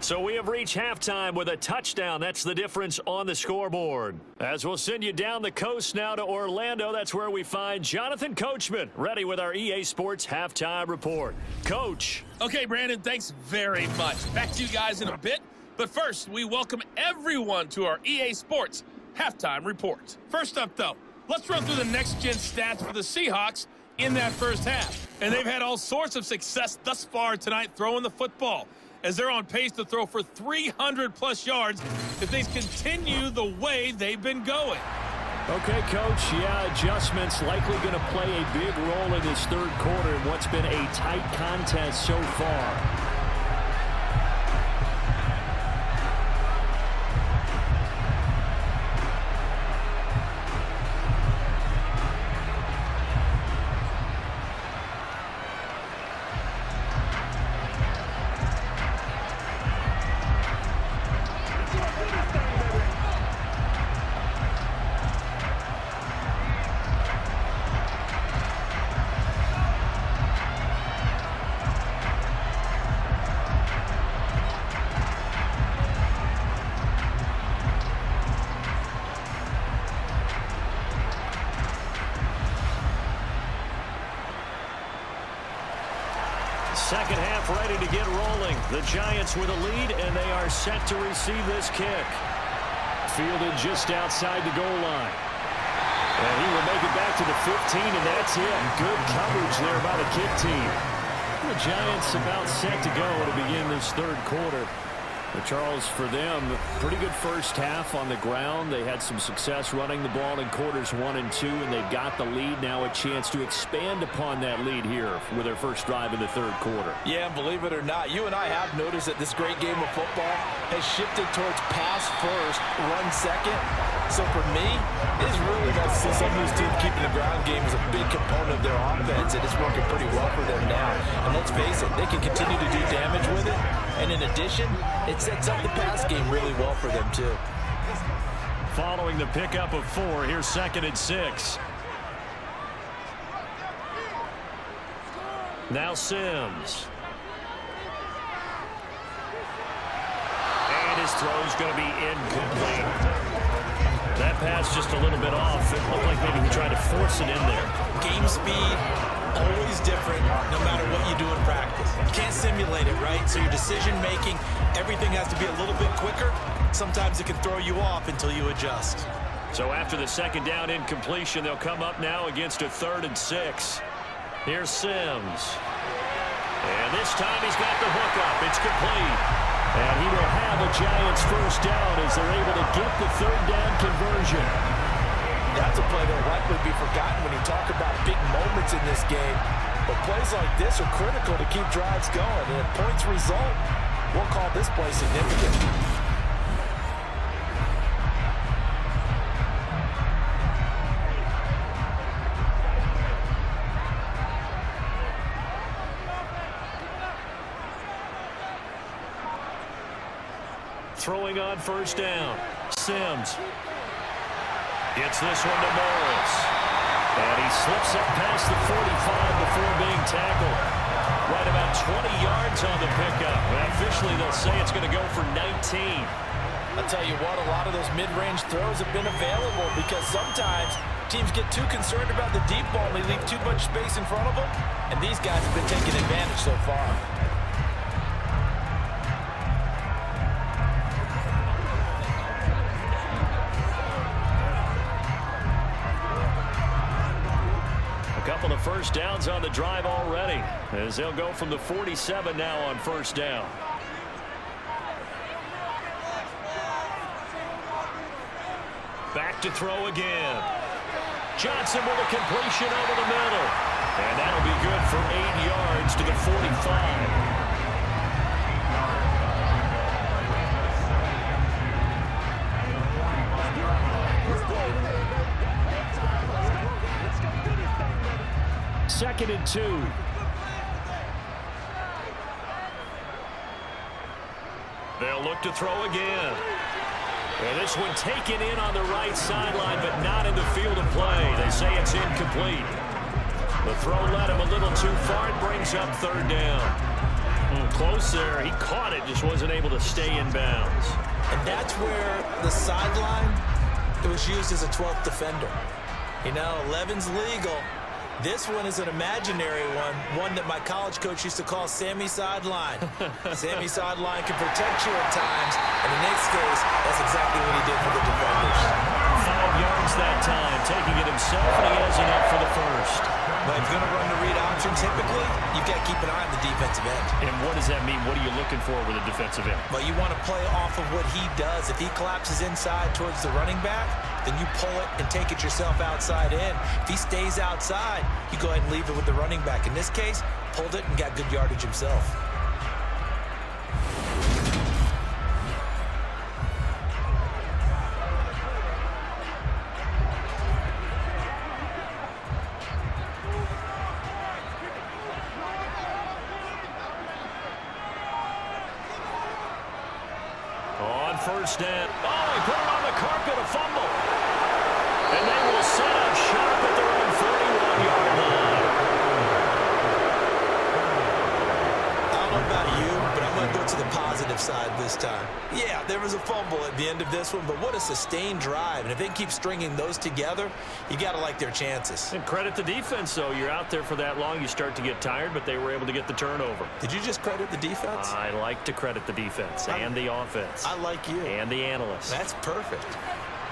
S1: So we have reached halftime with a touchdown. That's the difference on the scoreboard. As we'll send you down the coast now to Orlando, that's where we find Jonathan Coachman, ready with our EA Sports halftime report. Coach.
S4: Okay, Brandon, thanks very much. Back to you guys in a bit. But first, we welcome everyone to our EA Sports halftime report. First up, though, let's run through the next-gen stats for the Seahawks in that first half. And they've had all sorts of success thus far tonight throwing the football, as they're on pace to throw for 300-plus yards if they continue the way they've been going.
S1: Okay, Coach, yeah, adjustments likely going to play a big role in this third quarter in what's been a tight contest so far. Second half ready to get rolling. The Giants with a lead, and they are set to receive this kick. Fielded just outside the goal line. And he will make it back to the 15, and that's it. Good coverage there by the kick team. The Giants about set to go to begin this third quarter. But Charles, for them, pretty good first half on the ground. They had some success running the ball in quarters 1 and 2, and they've got the lead now, a chance to expand upon that lead here with their first drive in the third quarter.
S2: Yeah, believe it or not, you and I have noticed that this great game of football has shifted towards pass first, run second. So for me, it's really nice to see some of these teams keeping the ground game as a big component of their offense, and it's working pretty well for them now. And let's face it, they can continue to do damage with it. And in addition, it sets up the pass game really well for them, too.
S1: Following the pickup of 4, here's 2nd and 6. Now Sims. And his throw's going to be incomplete. That pass just a little bit off. It looked like maybe he tried to force it in there.
S2: Game speed, always different, no matter what you do in practice. You can't simulate it, right? So your decision-making, everything has to be a little bit quicker. Sometimes it can throw you off until you adjust.
S1: So after the second down incompletion, they'll come up now against a 3rd and 6. Here's Sims. And this time he's got the hookup. It's complete. And he will have a Giants first down as they're able to get the 3rd down conversion.
S2: That's a play that will likely be forgotten when you talk about big moments in this game. But plays like this are critical to keep drives going. And if points result, we'll call this play significant.
S1: Throwing on first down. Sims gets this one to Morris. And he slips up past the 45 before being tackled. Right about 20 yards on the pickup. And officially, they'll say it's going to go for 19.
S2: I'll tell you what, a lot of those mid-range throws have been available because sometimes teams get too concerned about the deep ball and they leave too much space in front of them. And these guys have been taking advantage so far.
S1: Couple of first downs on the drive already, as they'll go from the 47 now on first down. Back to throw again. Johnson with a completion over the middle. And that'll be good for 8 yards to the 45. Second and 2. They'll look to throw again. And this one taken in on the right sideline, but not in the field of play. They say it's incomplete. The throw led him a little too far. It brings up 3rd down. Close there. He caught it, just wasn't able to stay in bounds.
S2: And that's where the sideline, it was used as a 12th defender. You know, 11's legal. This one is an imaginary one that my college coach used to call Sammy Sideline. Sammy Sideline can protect you at times, and in this case, that's exactly what he did for the defenders.
S1: 5 yards that time, taking it himself, and he has it up for the first.
S2: But if you're going to run the read option, typically, you've got to keep an eye on the defensive end.
S1: And what does that mean? What are you looking for with a defensive end?
S2: Well, you want to play off of what he does. If he collapses inside towards the running back, then you pull it and take it yourself outside in. If he stays outside, you go ahead and leave it with the running back. In this case, pulled it and got good yardage himself.
S1: On first down. Oh, he put it on the carpet, a fumble. And they will set up shop at their own 41-yard line.
S2: I don't know about you, but I'm going to go to the positive side this time. Yeah, there was a fumble at the end of this one, but what a sustained drive. And if they keep stringing those together, you got to like their chances.
S1: And credit the defense, though. You're out there for that long, you start to get tired, but they were able to get the turnover.
S2: Did you just credit the defense?
S1: I like to credit the defense and the offense.
S2: I like you.
S1: And the analysts.
S2: That's perfect.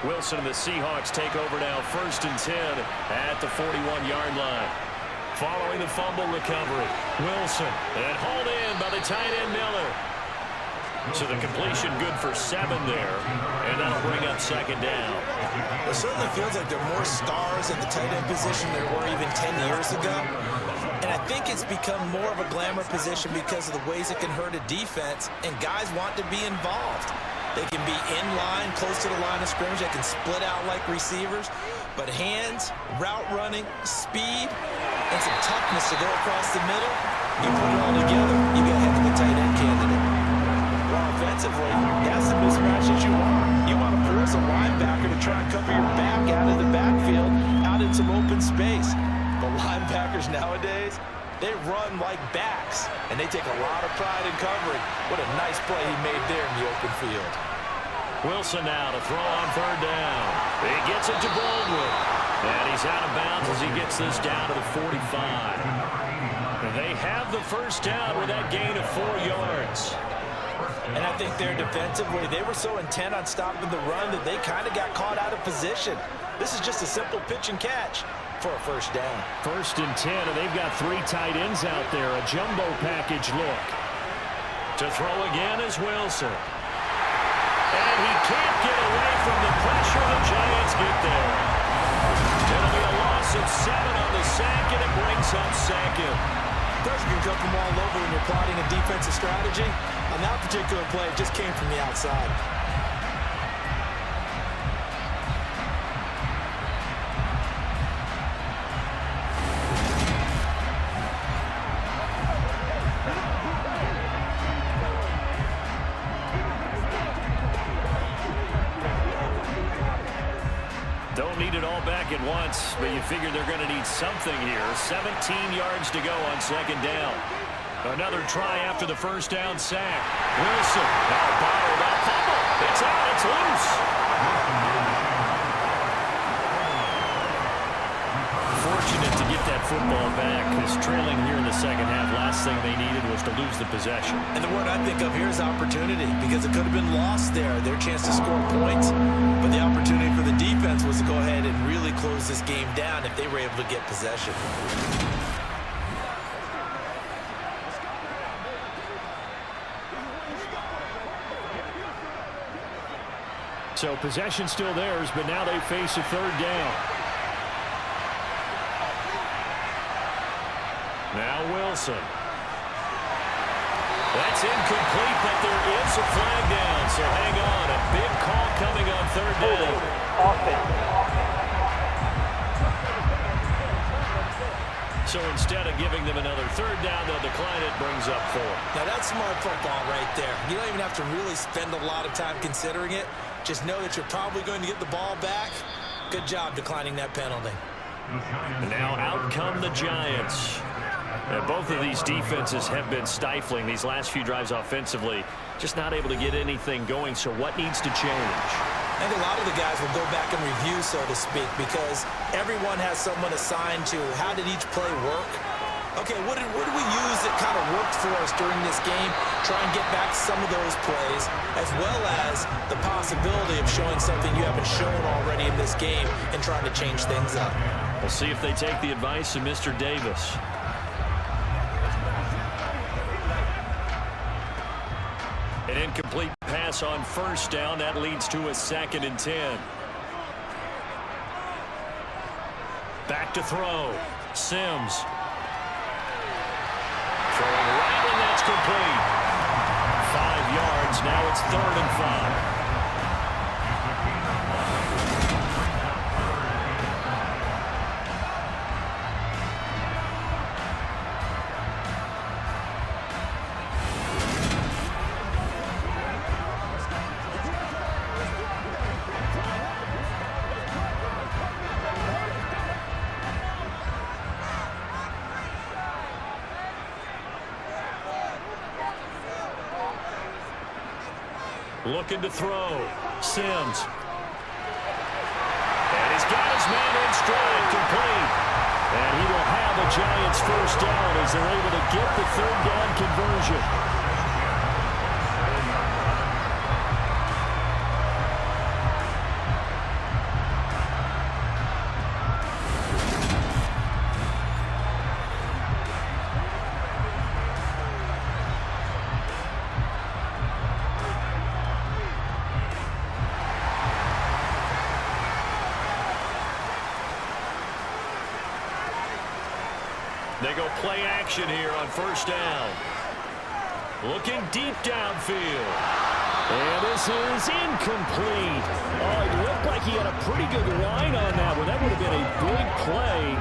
S1: Wilson and the Seahawks take over now, 1st and 10 at the 41-yard line. Following the fumble recovery, Wilson, and hauled in by the tight end Miller. So the completion good for 7 there, and that'll bring up 2nd down.
S2: It certainly feels like there are more stars at the tight end position than there were even 10 years ago. And I think it's become more of a glamour position because of the ways it can hurt a defense, and guys want to be involved. They can be in line, close to the line of scrimmage. They can split out like receivers. But hands, route running, speed, and some toughness to go across the middle, you put it all together, you get a heck of a tight end candidate. Well, offensively, that's the mismatch that you want. You want to force a linebacker to try and cover your back out of the backfield, out in some open space. But linebackers nowadays, they run like backs, and they take a lot of pride in covering. What a nice play he made there in the open field.
S1: Wilson now to throw on 3rd down. He gets it to Baldwin. And he's out of bounds as he gets this down to the 45. And they have the first down with that gain of 4 yards.
S2: And I think there defensively, they were so intent on stopping the run that they kind of got caught out of position. This is just a simple pitch and catch for a first down.
S1: 1st and 10, and they've got 3 tight ends out there. A jumbo package look. To throw again is Wilson. And he can't get away from the pressure. The Giants get there. It'll be a loss of 7 on the sack, and it brings up 2nd.
S2: Pressure can come from all over when you're plotting a defensive strategy. On that particular play, it just came from the outside.
S1: Don't need it all back at once, but you figure they're going to need something here. 17 yards to go on 2nd down. Another try after the first down sack. Wilson now bottled up. Fumble. It's out. It's loose. Fortunate to get that football back, because trailing here in the second half, last thing they needed was to lose the possession.
S2: And the word I think of here is opportunity, because it could have been lost there, their chance to score points. But the opportunity for the defense was to go ahead and really close this game down if they were able to get possession.
S1: So possession still theirs, but now they face a 3rd down. Now Wilson. That's incomplete, but there is a flag down, so hang on. A big call coming on 3rd down. So instead of giving them another 3rd down, they'll decline it, brings up 4.
S2: Now that's smart football right there. You don't even have to really spend a lot of time considering it. Just know that you're probably going to get the ball back. Good job declining that penalty.
S1: And now out come the Giants. And both of these defenses have been stifling these last few drives offensively. Just not able to get anything going. So what needs to change?
S2: I think a lot of the guys will go back and review, so to speak, because everyone has someone assigned to how did each play work. Okay, what did we use that kind of worked for us during this game? Try and get back some of those plays, as well as the possibility of showing something you haven't shown already in this game and trying to change things up.
S1: We'll see if they take the advice of Mr. Davis. An incomplete pass on first down. That leads to a 2nd and 10. Back to throw. Sims. Throwing right, and that's complete. 5 yards. Now it's 3rd and 5. Looking to throw. Sims. And he's got his man in stride, complete. And he will have a Giants first down as they're able to get the 3rd down conversion. They go play action here on first down. Looking deep downfield. And this is incomplete. Oh, it looked like he had a pretty good line on that one. That would have been a big play,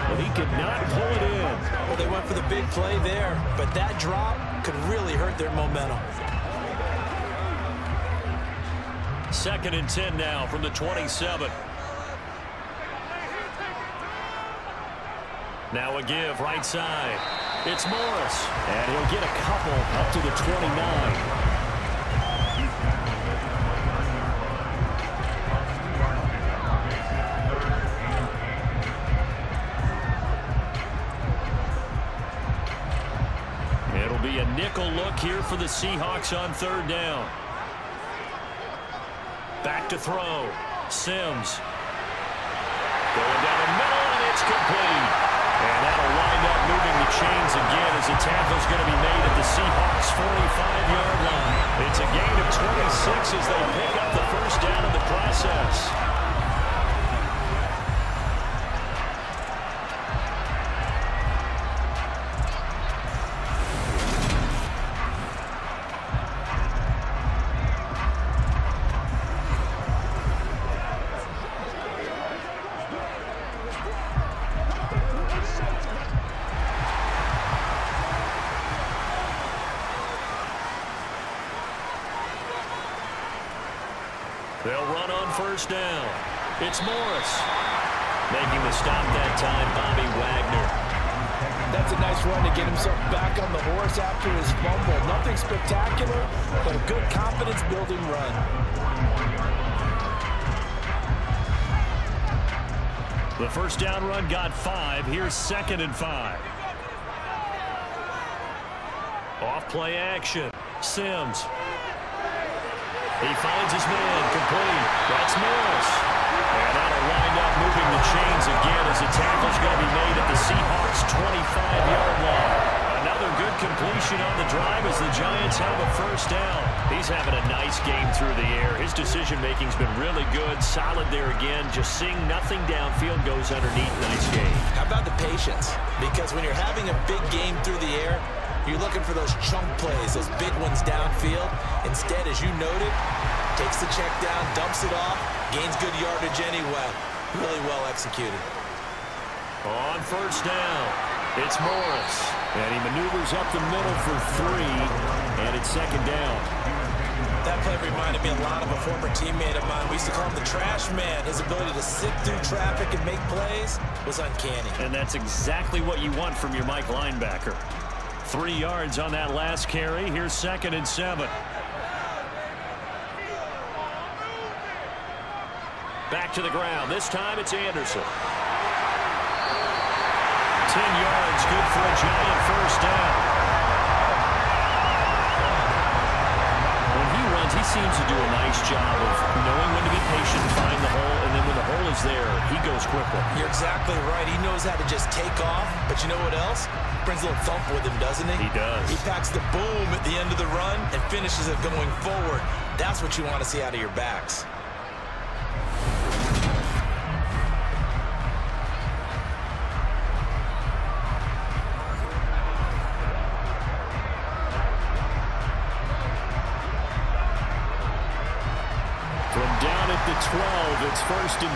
S1: but he could not pull it in.
S2: Well, they went for the big play there, but that drop could really hurt their momentum.
S1: 2nd and 10 now from the 27. Now a give right side. It's Morris. And he'll get a couple up to the 29. It'll be a nickel look here for the Seahawks on 3rd down. Back to throw. Sims. Going down the middle, and it's complete. And that'll wind up moving the chains again as the tackle's going to be made at the Seahawks' 45-yard line. It's a gain of 26 as they pick up the first down in the process. They'll run on first down. It's Morris. Making the stop that time, Bobby Wagner.
S2: That's a nice run to get himself back on the horse after his fumble. Nothing spectacular, but a good confidence-building run.
S1: The first down run got 5. Here's 2nd and 5. Off play action. Sims. He finds his man, complete. That's Morris. And that'll wind up moving the chains again as the tackle's going to be made at the Seahawks' 25-yard line. Another good completion on the drive as the Giants have a first down. He's having a nice game through the air. His decision-making's been really good. Solid there again. Just seeing nothing downfield goes underneath. Nice game.
S2: How about the patience? Because when you're having a big game through the air, you're looking for those chunk plays, those big ones downfield. Instead, as you noted, takes the check down, dumps it off, gains good yardage anyway. Really well executed.
S1: On first down, it's Morris. And he maneuvers up the middle for 3, and it's 2nd down.
S2: That play reminded me a lot of a former teammate of mine. We used to call him the trash man. His ability to sift through traffic and make plays was uncanny.
S1: And that's exactly what you want from your Mike linebacker. 3 yards on that last carry. Here's 2nd and 7. Back to the ground. This time it's Anderson. 10 yards, good for a giant first down. He seems to do a nice job of knowing when to be patient, find the hole, and then when the hole is there, he goes quickly.
S2: You're exactly right. He knows how to just take off, but you know what else? Brings a little thump with him, doesn't he?
S1: He does. He
S2: packs the boom at the end of the run and finishes it going forward. That's what you want to see out of your backs.
S1: Down at the 12, it's 1st and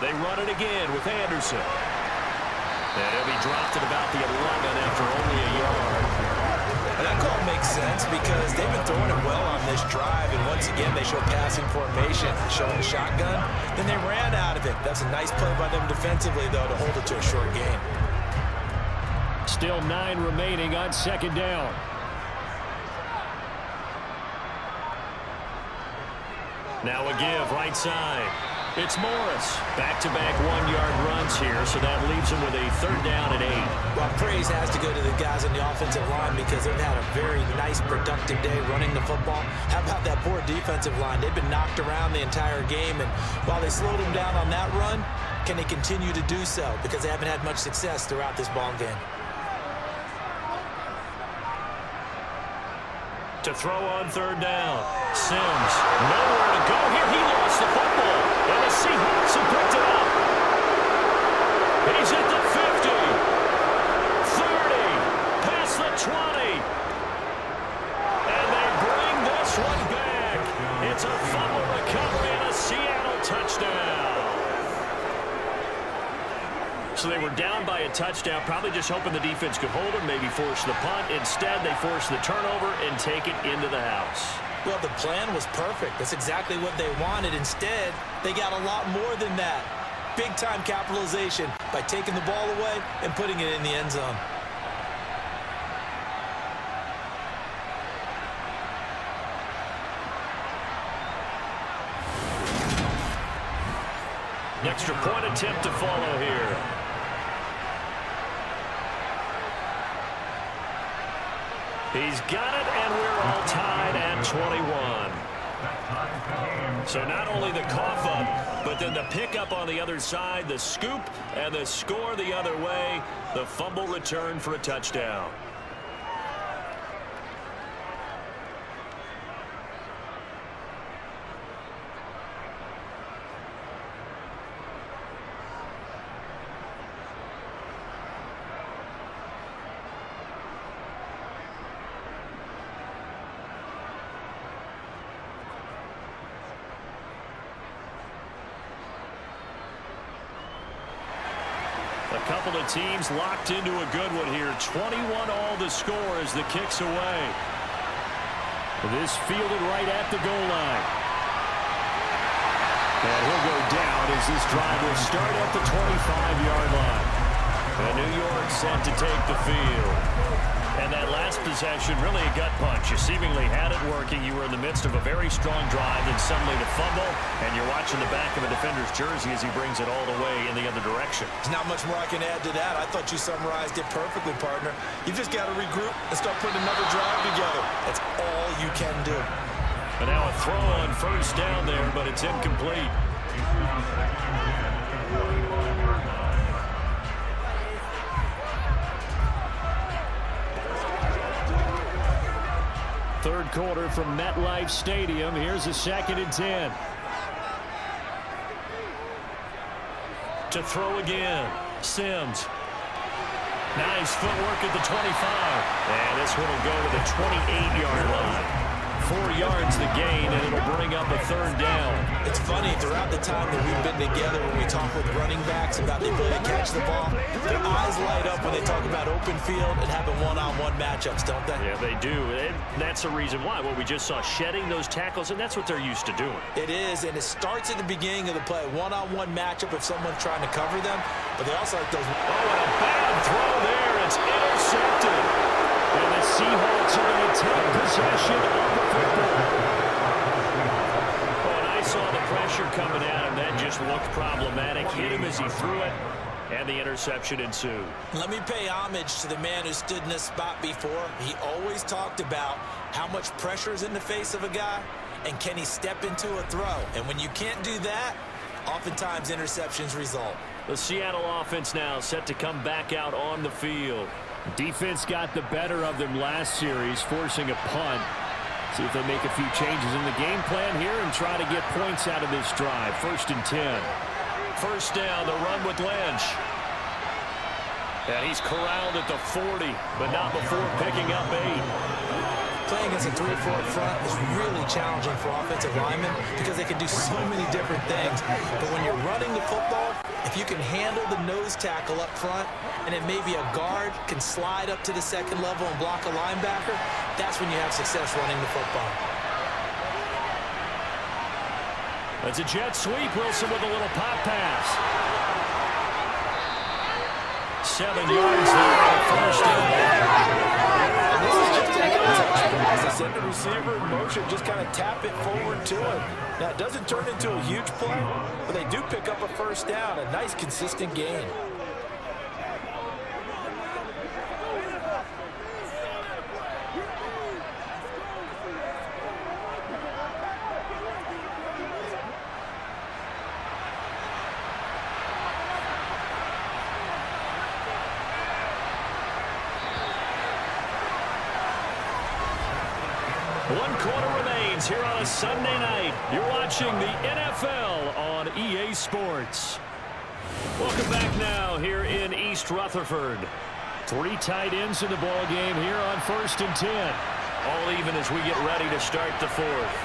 S1: 10. They run it again with Anderson. And he'll be dropped at about the 11 after only a yard.
S2: And that call makes sense because they've been throwing it well on this drive, and once again they show passing formation, showing the shotgun. Then they ran out of it. That's a nice play by them defensively, though, to hold it to a short game.
S1: Still 9 remaining on 2nd down. Now a give right side. It's Morris. Back-to-back 1-yard runs here, so that leaves him with a 3rd down and 8.
S2: Well, praise has to go to the guys on the offensive line because they've had a very nice, productive day running the football. How about that poor defensive line? They've been knocked around the entire game, and while they slowed them down on that run, can they continue to do so? Because they haven't had much success throughout this ball game.
S1: To throw on 3rd down. Sims, nowhere to go here. He lost the football, and the Seahawks have picked it up. He's at the 50, 30, past the 20. And they bring this one back. It's a fumble recovery and a Seattle touchdown. So they were down by a touchdown, probably just hoping the defense could hold them, maybe force the punt. Instead, they force the turnover and take it into the house.
S2: Well, the plan was perfect. That's exactly what they wanted. Instead, they got a lot more than that. Big-time capitalization by taking the ball away and putting it in the end zone.
S1: Extra point attempt to follow here. He's got it, and we're all tied at 21. So not only the cough up, but then the pickup on the other side, the scoop, and the score the other way, the fumble return for a touchdown. A couple of teams locked into a good one here. 21 all the score as the kick's away. This fielded right at the goal line. And he'll go down as this drive will start at the 25-yard line. And New York set to take the field. And that last possession, really a gut punch. You seemingly had it working. You were in the midst of a very strong drive, and suddenly the fumble, and you're watching the back of a defender's jersey as he brings it all the way in the other direction.
S2: There's not much more I can add to that. I thought you summarized it perfectly, partner. You've just got to regroup and start putting another drive together. That's all you can do.
S1: And now a throw on 1st down there, but it's incomplete. Third quarter from MetLife Stadium. Here's a 2nd and 10. To throw again. Sims. Nice footwork at the 25. And this one will go to the 28-yard line. 4 yards the gain, and it'll bring up a 3rd down.
S2: It's funny, throughout the time that we've been together, when we talk with running backs about the ability to catch the ball, their eyes light up when they talk about open field and having one-on-one matchups, don't they?
S1: Yeah, they do. And that's the reason why. What we just saw, shedding those tackles, and that's what they're used to doing.
S2: It is, and it starts at the beginning of the play. One-on-one matchup if someone's trying to cover them, but they also like those.
S1: Oh, and a bad throw there. It's intercepted. And the Seahawks are going to take possession of the football. Oh, and I saw the pressure coming at him. That just looked problematic. Hit him as he threw it, and the interception ensued.
S2: Let me pay homage to the man who stood in this spot before. He always talked about how much pressure is in the face of a guy, and can he step into a throw. And when you can't do that, oftentimes interceptions result.
S1: The Seattle offense now set to come back out on the field. Defense got the better of them last series, forcing a punt. See if they make a few changes in the game plan here and try to get points out of this drive. 1st and 10. 1st down, the run with Lynch. And he's corralled at the 40, but not before picking up 8.
S2: Playing against a 3-4 front is really challenging for offensive linemen because they can do so many different things. But when you're running the football, if you can handle the nose tackle up front, and then maybe a guard can slide up to the 2nd level and block a linebacker, that's when you have success running the football.
S1: That's a jet sweep. Wilson with a little pop pass. 7 yards there on 1st down.
S2: And this is just taking a touch pass. They send the receiver in motion, just kind of tap it forward to him. Now, it doesn't turn into a huge play, but they do pick up a 1st down, a nice, consistent gain.
S1: Here on a Sunday night, you're watching the NFL on EA Sports. Welcome back now here in East Rutherford. 3 tight ends in the ball game here on 1st and 10. All even as we get ready to start the 4th.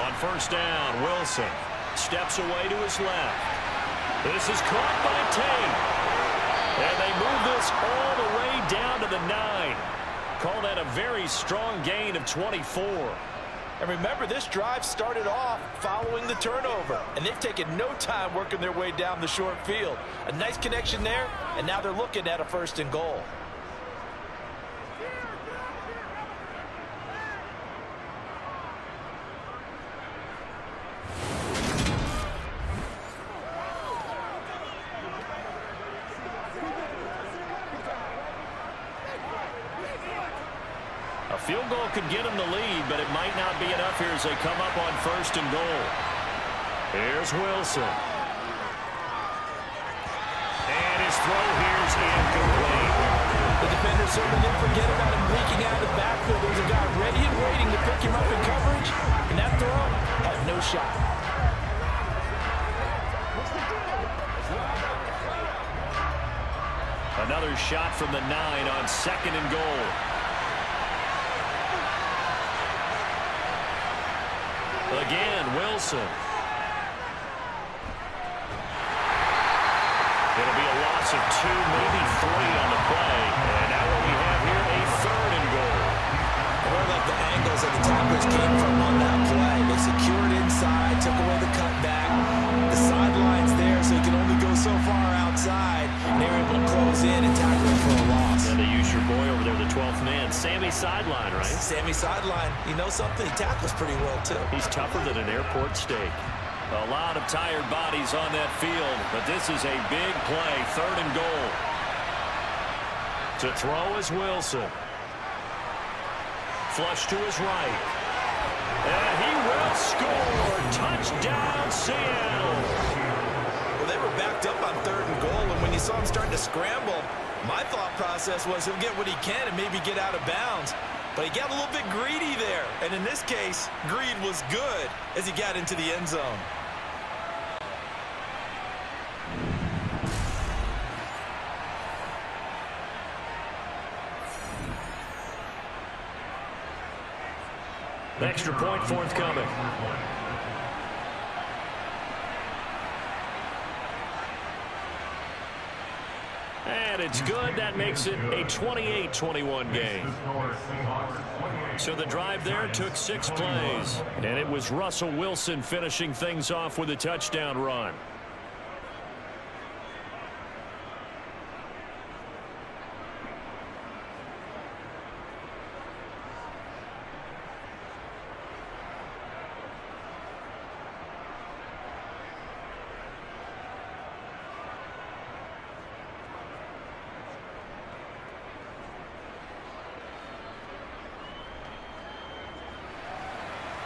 S1: On 1st down, Wilson steps away to his left. This is caught by Tate. And they move this all the way down to the 9. Call that a very strong gain of 24.
S2: And remember, this drive started off following the turnover, and they've taken no time working their way down the short field. A nice connection there, and now they're looking at a 1st and goal.
S1: A field goal could get them the lead, but it might not be enough here as they come up on 1st and goal. Here's Wilson. And his throw here's incomplete.
S2: The defender certainly didn't forget about him leaking out of the backfield. There's a guy ready and waiting to pick him up in coverage, and that throw had no shot.
S1: Another shot from the 9 on 2nd and goal. Again, Wilson. It'll be a loss of 2, maybe 3 on the play. And now what we have here, a 3rd and goal.
S2: I really like the angles that the tacklers came from on that play. They secured inside, took away the cutback. The sideline's there, so he can only go so far outside. And they were able to close in and tackle him for a loss.
S1: And they use your boy over there, the 12th man, Sammy Sideline, right?
S2: Sammy Sideline. You know something? He tackles pretty well, too.
S1: He's tougher than an airport steak. A lot of tired bodies on that field, but this is a big play, 3rd and goal. To throw is Wilson. Flush to his right. And he will score. Touchdown, Seattle.
S2: Well, they were backed up on 3rd and goal, and when you saw him starting to scramble, my thought process was he'll get what he can and maybe get out of bounds. But he got a little bit greedy there. And in this case, greed was good as he got into the end zone.
S1: Extra point forthcoming. And it's good. That makes it a 28-21 game. So the drive there took 6 plays. And it was Russell Wilson finishing things off with a touchdown run.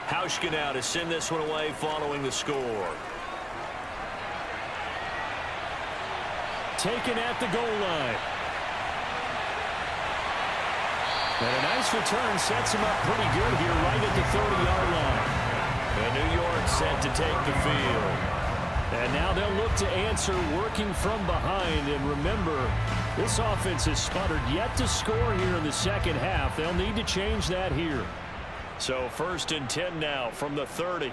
S1: Hauschka now to send this one away following the score. Taken at the goal line. And a nice return sets him up pretty good here right at the 30-yard line. And New York set to take the field. And now they'll look to answer working from behind. And remember, this offense has sputtered yet to score here in the second half. They'll need to change that here. So 1st and 10 now from the 30.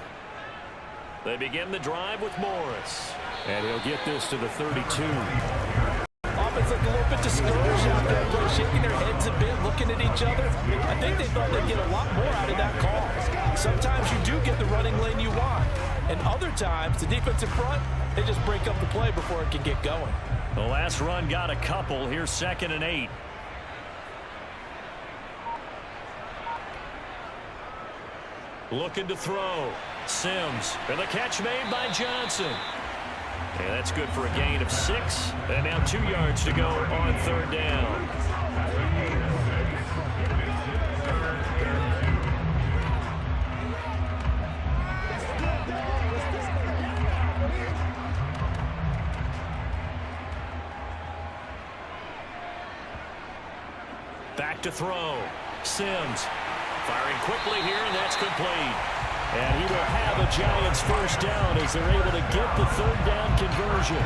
S1: They begin the drive with Morris. And he'll get this to the 32.
S2: Offense looked a little bit discouraged out there, but shaking their heads a bit, looking at each other. I think they thought they'd get a lot more out of that call. Sometimes you do get the running lane you want. And other times, the defensive front, they just break up the play before it can get going.
S1: The last run got a couple. Here's 2nd and 8. Looking to throw. Sims. And the catch made by Johnson. And that's good for a gain of 6. And now 2 yards to go on 3rd down. Back to throw. Sims. Firing quickly here, and that's complete. And he will have a Giants first down as they're able to get the 3rd down conversion.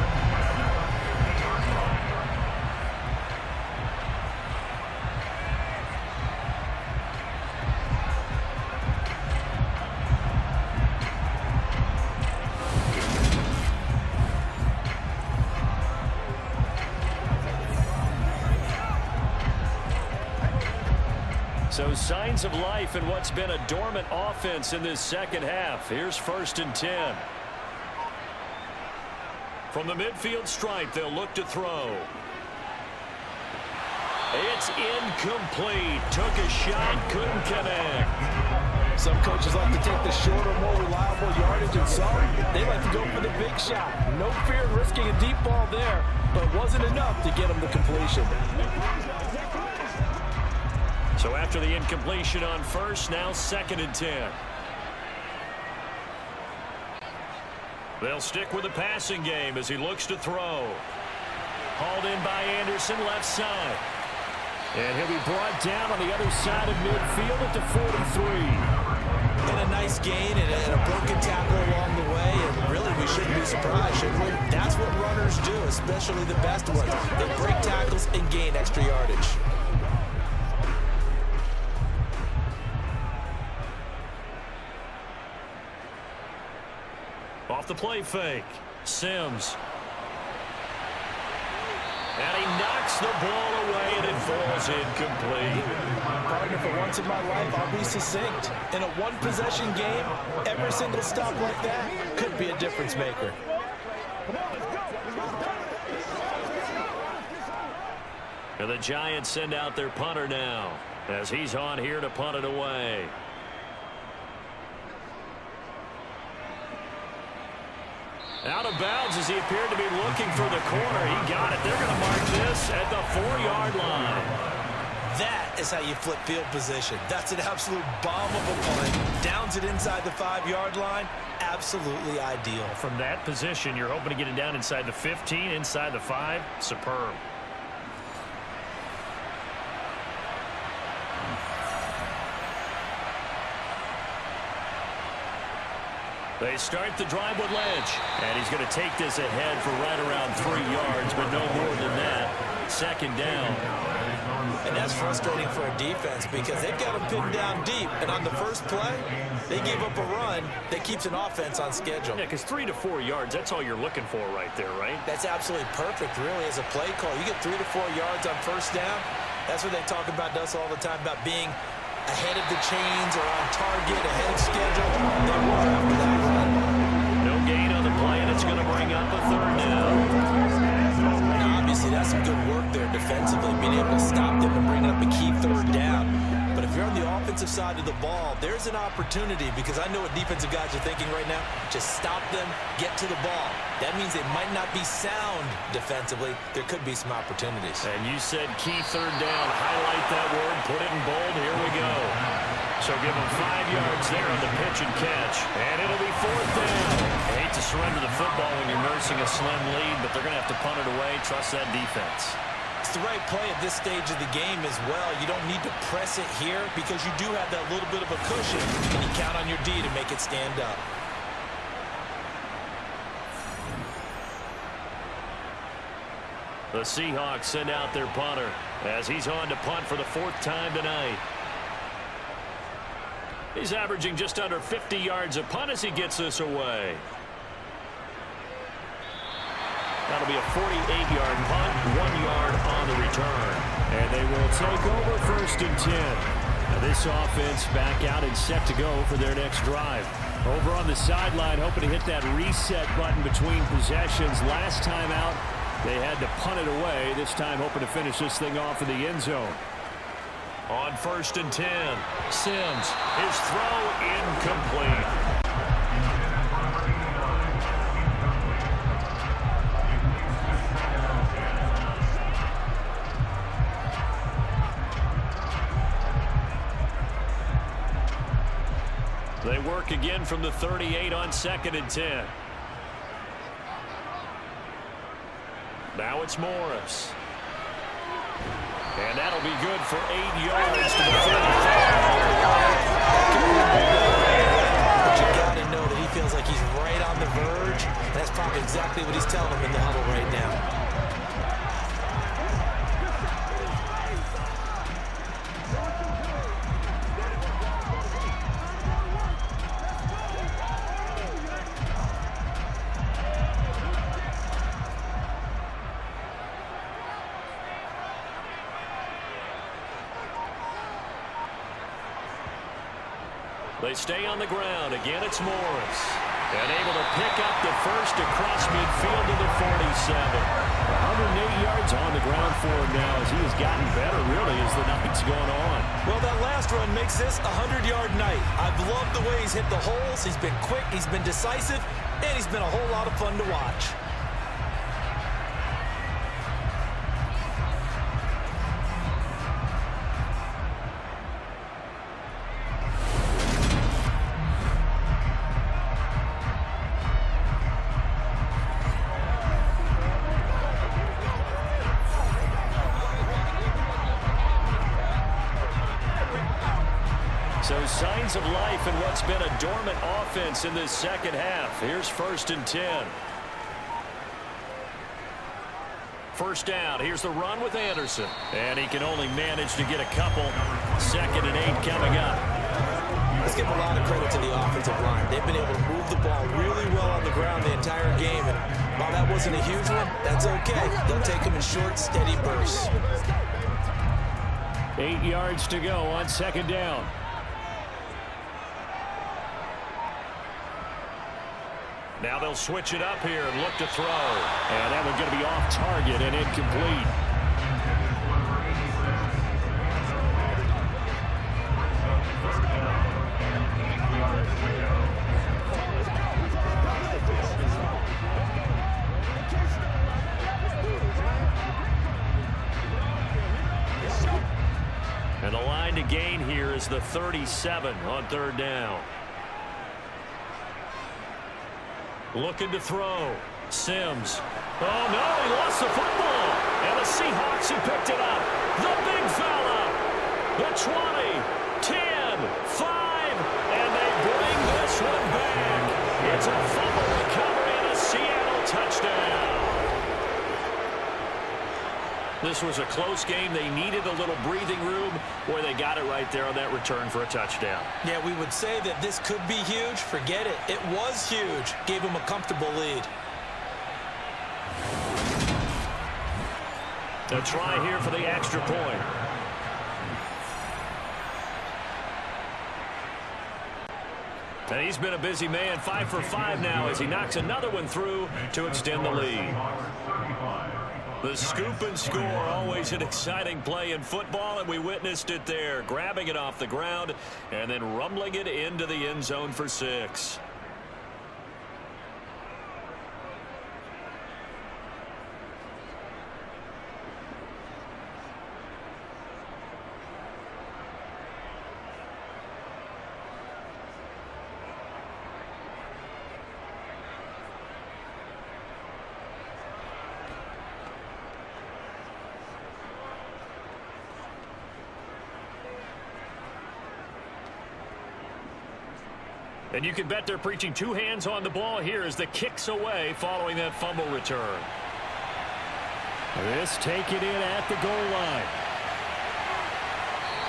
S1: So signs of life in what's been a dormant offense in this second half. Here's 1st and 10. From the midfield stripe, they'll look to throw. It's incomplete. Took a shot, couldn't connect.
S2: Some coaches like to take the shorter, more reliable yardage, and some, they like to go for the big shot. No fear in risking a deep ball there, but it wasn't enough to get them the completion.
S1: So after the incompletion on 1st, now 2nd and 10. They'll stick with the passing game as he looks to throw. Hauled in by Anderson, left side. And he'll be brought down on the other side of midfield at the 43.
S2: And a nice gain and a broken tackle along the way. And really, we shouldn't be surprised, should we? That's what runners do, especially the best ones. They break tackles and gain extra yardage.
S1: Off the play fake. Sims. And he knocks the ball away, and it falls incomplete.
S2: Partner, for once in my life, I'll be succinct. In a one-possession game, every single stop like that could be a difference maker.
S1: And the Giants send out their punter now as he's on here to punt it away. Out of bounds as he appeared to be looking for the corner. He got it. They're going to mark this at the 4-yard line.
S2: That is how you flip field position. That's an absolute bomb of a punt. Downs it inside the 5-yard line. Absolutely ideal.
S1: From that position, you're hoping to get it down inside the 15, inside the 5. Superb. They start the drive with Lynch. And he's going to take this ahead for right around 3 yards, but no more than that. 2nd down.
S2: And that's frustrating for a defense because they've got them pinned down deep. And on the first play, they gave up a run that keeps an offense on schedule.
S1: Yeah, because 3 to 4 yards, that's all you're looking for right there, right?
S2: That's absolutely perfect, really, as a play call. You get 3 to 4 yards on first down. That's what they talk about to us all the time, about being ahead of the chains or on target, ahead of schedule. They were after that run.
S1: No gain on the play, and it's going to bring up a third down.
S2: Now, obviously, that's some good work there defensively, being able to stop them and bring up a key third down. But if you're on the offensive side of the ball, there's an opportunity because I know what defensive guys are thinking right now. Just stop them, get to the ball. That means they might not be sound defensively. There could be some opportunities.
S1: And you said key third down. Highlight that word, put it in bold. Here we go. So give them 5 yards there on the pitch and catch. And it'll be fourth down. I hate to surrender the football when you're nursing a slim lead, but they're going to have to punt it away. Trust that defense.
S2: It's the right play at this stage of the game as well. You don't need to press it here because you do have that little bit of a cushion, and you count on your D to make it stand up.
S1: The Seahawks send out their punter as he's on to punt for the 4th time tonight. He's averaging just under 50 yards a punt as he gets this away. That'll be a 48-yard punt, 1 yard on the return. And they will take over 1st and 10. Now this offense back out and set to go for their next drive. Over on the sideline, hoping to hit that reset button between possessions. Last time out, they had to punt it away. This time hoping to finish this thing off in the end zone. On 1st and 10, Sims, his throw incomplete. They work again from the 38 on 2nd and 10. Now it's Morris. And that'll be good for 8 yards to the 35.
S2: But you got to know that he feels like he's right on the verge. That's probably exactly what he's telling him in the huddle right now.
S1: They stay on the ground. Again, it's Morris. And able to pick up the first across midfield to the 47. 108 yards on the ground for him now as he has gotten better, really, as the night's going on.
S2: Well, that last run makes this a 100-yard night. I've loved the way he's hit the holes. He's been quick, he's been decisive, and he's been a whole lot of fun to watch.
S1: So signs of life in what's been a dormant offense in this second half. Here's 1st and 10. First down. Here's the run with Anderson. And he can only manage to get a couple. 2nd and 8 coming up.
S2: Let's give a lot of credit to the offensive line. They've been able to move the ball really well on the ground the entire game. And while that wasn't a huge one, that's okay. They'll take them in short, steady bursts.
S1: 8 yards to go on 2nd down. Now they'll switch it up here and look to throw. And that one's going to be off target and incomplete. And the line to gain here is the 37 on 3rd down. Looking to throw. Sims. Oh, no, he lost the football. And the Seahawks have picked it up. The big fella. The 20, 10, 5, and they bring this one back. It's a fumble recovery and a Seattle touchdown. This was a close game. They needed a little breathing room where they got it right there on that return for a touchdown.
S2: Yeah, we would say that this could be huge. Forget it. It was huge. Gave them a comfortable lead.
S1: A try here for the extra point. And he's been a busy man, 5 for 5 now as he knocks another one through to extend the lead. The scoop and score, always an exciting play in football, and we witnessed it there, grabbing it off the ground and then rumbling it into the end zone for 6. And you can bet they're preaching 2 hands on the ball here as the kick's away following that fumble return.
S5: This taken in at the goal line.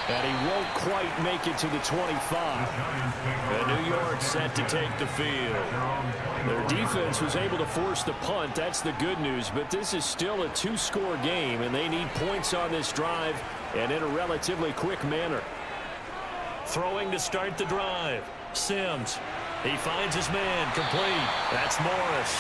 S5: And he won't quite make it to the 25.
S1: And New York set to take the field.
S5: Their defense was able to force the punt. That's the good news. But this is still a 2-score game, and they need points on this drive and in a relatively quick manner.
S1: Throwing to start the drive. Sims. He finds his man. Complete. That's Morris.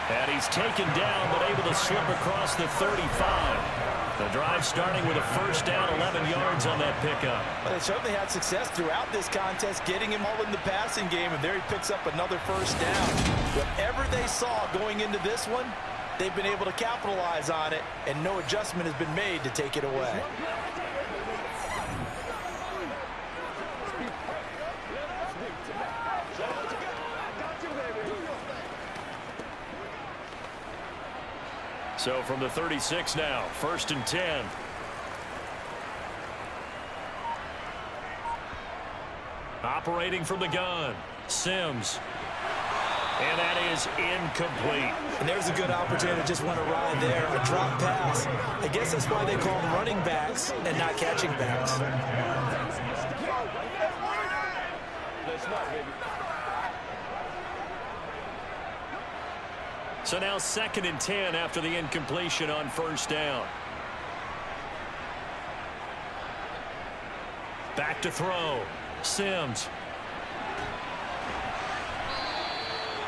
S1: And he's taken down but able to slip across the 35. The drive starting with a first down, 11 yards on that pickup.
S2: Well, they certainly had success throughout this contest, getting him all in the passing game, and there he picks up another first down. Whatever they saw going into this one, they've been able to capitalize on it, and no adjustment has been made to take it away.
S1: So from the 36 now, 1st and 10. Operating from the gun, Sims. And that is incomplete.
S2: And there's a good opportunity to just want to ride there, a drop pass. I guess that's why they call them running backs and not catching backs.
S1: So now 2nd and 10 after the incompletion on first down. Back to throw. Sims.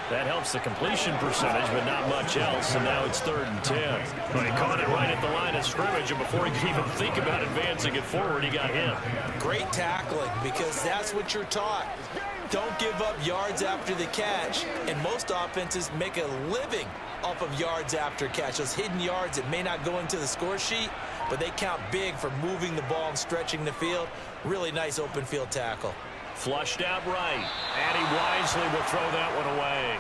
S1: That helps the completion percentage, but not much else, and now it's 3rd and 10. But he caught it right at the line of scrimmage, and before he could even think about advancing it forward, he got hit.
S2: Great tackling, because that's what you're taught. Don't give up yards after the catch, and most offenses make a living off of yards after catch. Those hidden yards that may not go into the score sheet, but they count big for moving the ball and stretching the field. Really nice open field tackle.
S1: Flushed out right, and he wisely will throw that one away.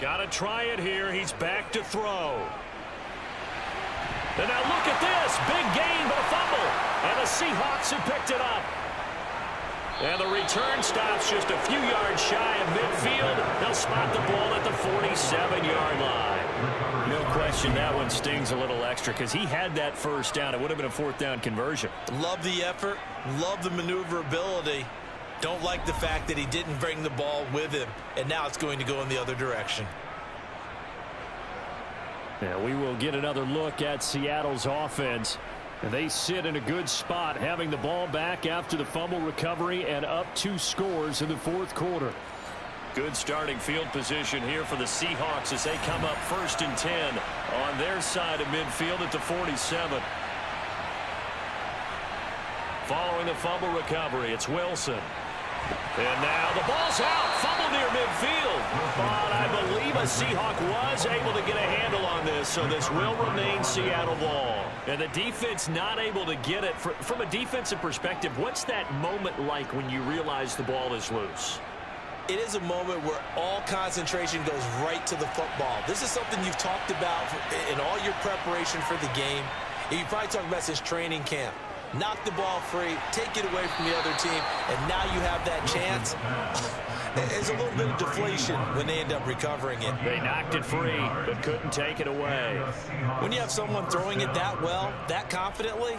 S1: Got to try it here. He's back to throw. And now look at this. Big gain, but a fumble. And the Seahawks have picked it up. And the return stops just a few yards shy of midfield. They'll spot the ball at the 47-yard line.
S5: No question that one stings a little extra because he had that first down. It would have been a 4th down conversion.
S2: Love the effort. Love the maneuverability. Don't like the fact that he didn't bring the ball with him, and now it's going to go in the other direction.
S5: Yeah, we will get another look at Seattle's offense. And they sit in a good spot, having the ball back after the fumble recovery and up 2 scores in the 4th quarter.
S1: Good starting field position here for the Seahawks as they come up 1st and 10 on their side of midfield at the 47. Following the fumble recovery, it's Wilson.
S5: And now the ball's out. Fumble near midfield. But I believe a Seahawk was able to get a handle on this, so this will remain Seattle ball. And the defense not able to get it. From a defensive perspective, what's that moment like when you realize the ball is loose?
S2: It is a moment where all concentration goes right to the football. This is something you've talked about in all your preparation for the game. You probably talked about since training camp. Knock the ball free, take it away from the other team, and now you have that chance. There's a little bit of deflation when they end up recovering it.
S5: They knocked it free, but couldn't take it away.
S2: When you have someone throwing it that well, that confidently,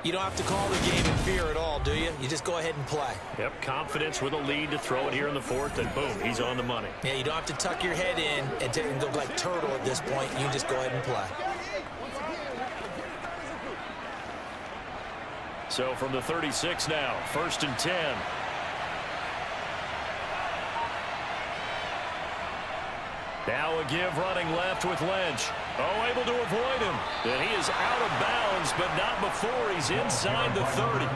S2: you don't have to call the game in fear at all, do you? You just go ahead and play.
S5: Yep, confidence with a lead to throw it here in the fourth, and boom, he's on the money.
S2: Yeah, you don't have to tuck your head in and go like turtle at this point. You just go ahead and play.
S5: So from the 36 now, 1st and 10. Now a give running left with Lynch. Oh, able to avoid him. And he is out of bounds, but not before he's inside the 30.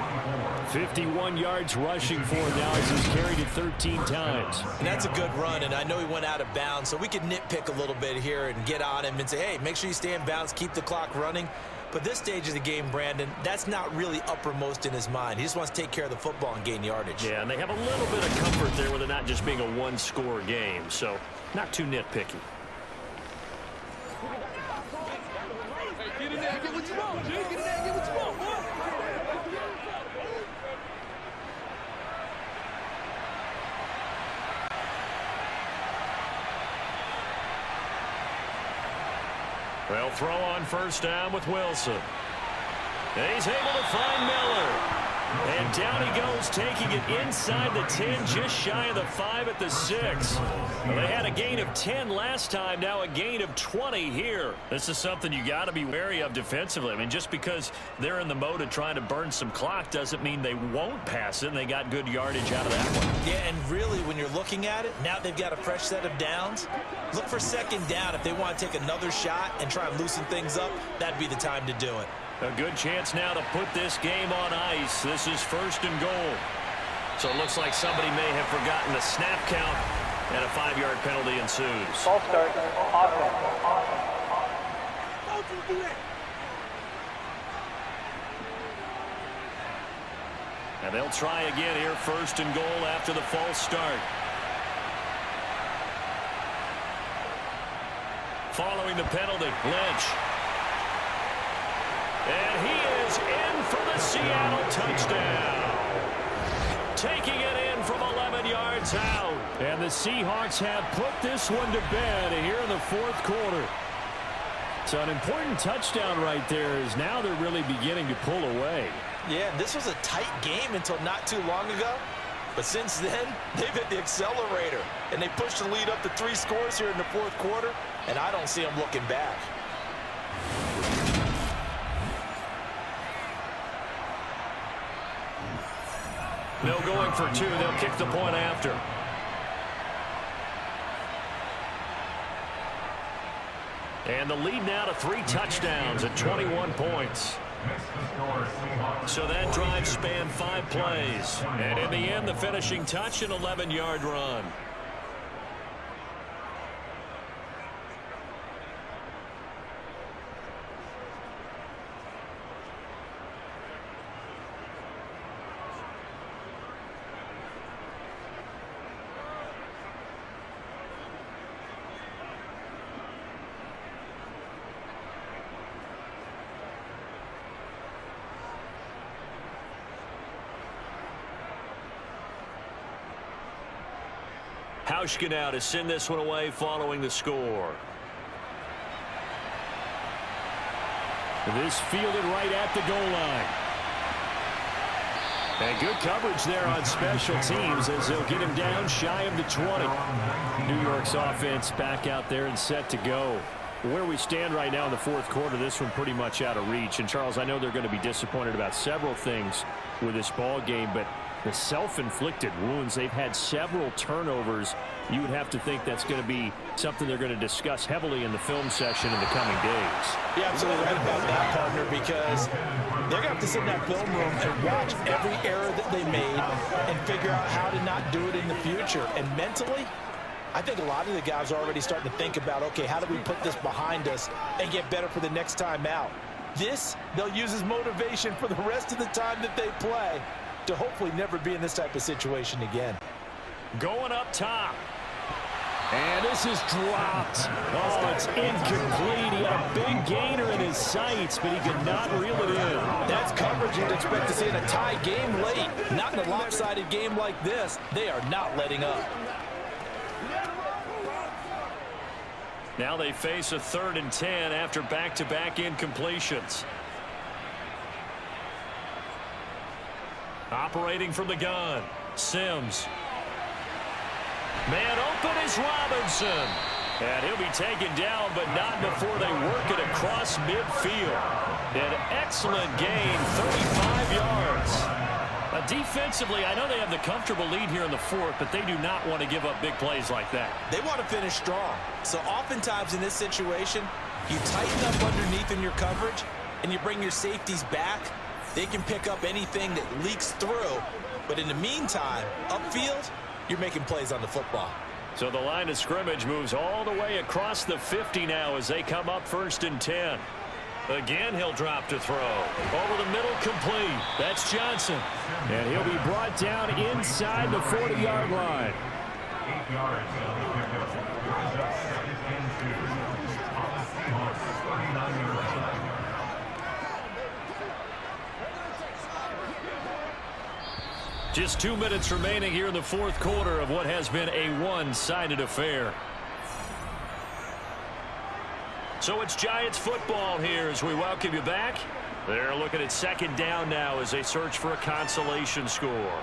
S5: 51 yards rushing for him now as he's carried it 13 times.
S2: And that's a good run, and I know he went out of bounds, so we could nitpick a little bit here and get on him and say, hey, make sure you stay in bounds, keep the clock running. But this stage of the game, Brandon, that's not really uppermost in his mind. He just wants to take care of the football and gain yardage.
S5: Yeah, and they have a little bit of comfort there with it not just being a one-score game, so not too nitpicky.
S4: Get in there and get what you want, G. Get in there and get what you want, boy.
S5: Well, throw on first down with Wilson. And he's able to find Miller. And down he goes, taking it inside the 10, just shy of the 5 at the 6. Well, they had a gain of 10 last time, now a gain of 20 here. This is something you got to be wary of defensively. I mean, just because they're in the mode of trying to burn some clock doesn't mean they won't pass it, and they got good yardage out of that one.
S2: Yeah, and really, when you're looking at it, now they've got a fresh set of downs. Look for second down. If they want to take another shot and try and loosen things up, that'd be the time to do it.
S5: A good chance now to put this game on ice. This is 1st and goal. So it looks like somebody may have forgotten the snap count, and a 5-yard penalty ensues.
S6: False start, offense.
S5: And they'll try again here, 1st and goal after the false start. Following the penalty, Lynch. And he is in for the Seattle touchdown. Taking it in from 11 yards out. And the Seahawks have put this one to bed here in the 4th quarter. So an important touchdown right there is now they're really beginning to pull away.
S2: Yeah, this was a tight game until not too long ago. But since then, they've hit the accelerator. And they pushed the lead up to 3 scores here in the 4th quarter. And I don't see them looking back.
S5: No going for 2. They'll kick the point after. And the lead now to 3 touchdowns at 21 points. So that drive spanned 5 plays. And in the end, the finishing touch, an 11-yard run. Hauschka now to send this one away following the score. This fielded right at the goal line. And good coverage there on special teams as they'll get him down shy of the 20. New York's offense back out there and set to go. Where we stand right now in the 4th quarter, this one pretty much out of reach. And, Charles, I know they're going to be disappointed about several things with this ball game, but the self-inflicted wounds, they've had several turnovers. You would have to think that's going to be something they're going to discuss heavily in the film session in the coming days.
S2: You're absolutely right about that, partner, because They're going to have to sit in that film room and watch every error that they made and figure out how to not do it in the future. And mentally, I think a lot of the guys are already starting to think about, okay, how do we put this behind us and get better for the next time out? This, they'll use as motivation for the rest of the time that they play to hopefully never be in this type of situation again.
S5: Going up top.
S1: And this is dropped. Oh, it's incomplete. He had a big gainer in his sights, but he could not reel it in.
S2: That's coverage you'd expect to see in a tie game late. Not in a lopsided game like this. They are not letting up.
S5: Now they face a 3rd and 10 after back-to-back incompletions. Operating from the gun, Sims. Man open is Robinson. And he'll be taken down, but not before they work it across midfield. An excellent gain, 35 yards. Defensively, I know they have the comfortable lead here in the 4th, but they do not want to give up big plays like that.
S2: They want to finish strong. So oftentimes in this situation, you tighten up underneath in your coverage, and you bring your safeties back. They can pick up anything that leaks through. But in the meantime, upfield, you're making plays on the football.
S5: So the line of scrimmage moves all the way across the 50 now as they come up 1st and 10. Again, he'll drop to throw. Over the middle, complete. That's Johnson.
S1: And he'll be brought down inside the 40-yard line.
S6: 8 yards.
S5: Just 2 minutes remaining here in the 4th quarter of what has been a one-sided affair. So it's Giants football here as we welcome you back. They're looking at 2nd down now as they search for a consolation score.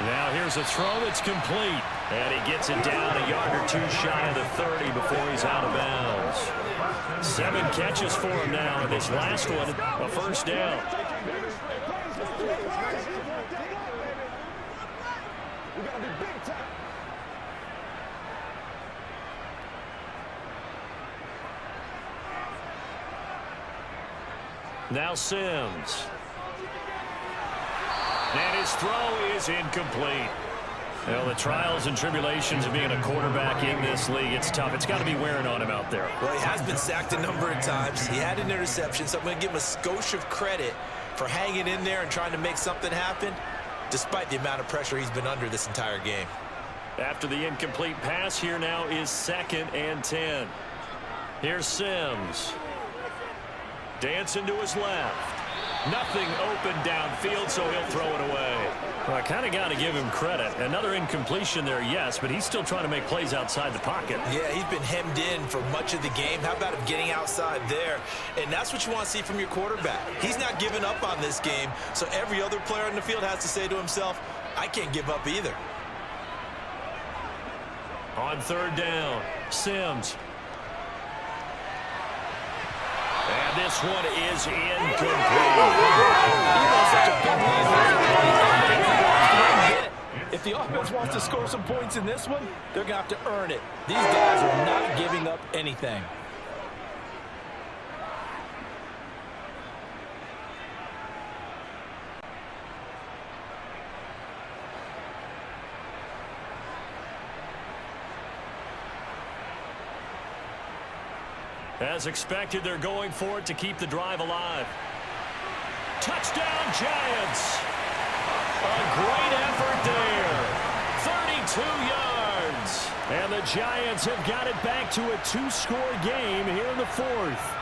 S5: Now here's a throw that's complete. And he gets it down a yard or 2 shy of the 30 before he's out of bounds. 7 catches for him now, and this last one, a 1st down. Now Sims. And his throw is incomplete. Well, the trials and tribulations of being a quarterback in this league, it's tough. It's got to be wearing on him out there.
S2: Well, he has been sacked a number of times. He had an interception, so I'm going to give him a skosh of credit for hanging in there and trying to make something happen, despite the amount of pressure he's been under this entire game.
S5: After the incomplete pass, here now is 2nd and 10. Here's Sims. Dancing to his left. Nothing open downfield, so he'll throw it away. Well, I kind of got to give him credit. Another incompletion there, yes, but he's still trying to make plays outside the pocket.
S2: Yeah, he's been hemmed in for much of the game. How about him getting outside there? And that's what you want to see from your quarterback. He's not giving up on this game, so every other player on the field has to say to himself, I can't give up either.
S5: On 3rd down, Sims. And this one is incomplete.
S2: If the offense wants to score some points in this one, they're going to have to earn it. These guys are not giving up anything.
S5: As expected, they're going for it to keep the drive alive. Touchdown, Giants! A great effort there. 32 yards.
S1: And the Giants have got it back to a 2-score game here in the 4th.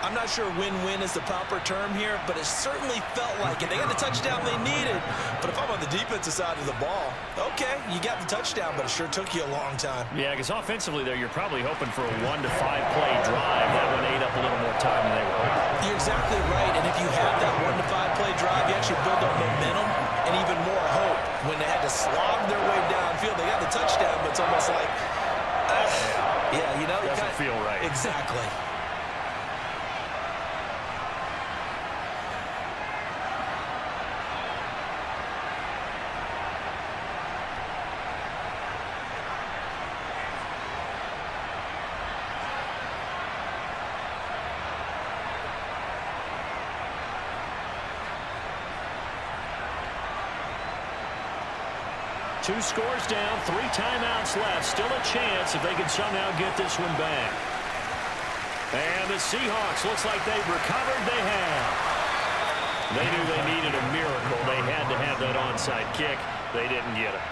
S2: I'm not sure win-win is the proper term here, but it certainly felt like it. They got the touchdown they needed. But if I'm on the defensive side of the ball, okay, you got the touchdown, but it sure took you a long time.
S5: Yeah, because offensively there, you're probably hoping for a 1 to 5 play drive. That one ate up a little more time than they were hoping.
S2: You're exactly right, and if you have that 1 to 5 play drive, you actually build up momentum and even more hope. When they had to slog their way downfield, they got the touchdown, but it's almost like, yeah, you know.
S5: Doesn't feel right.
S2: Exactly.
S5: 2 scores down, 3 timeouts left. Still a chance if they can somehow get this one back. And the Seahawks, looks like they've recovered. They have. They knew they needed a miracle. They had to have that onside kick. They didn't get it.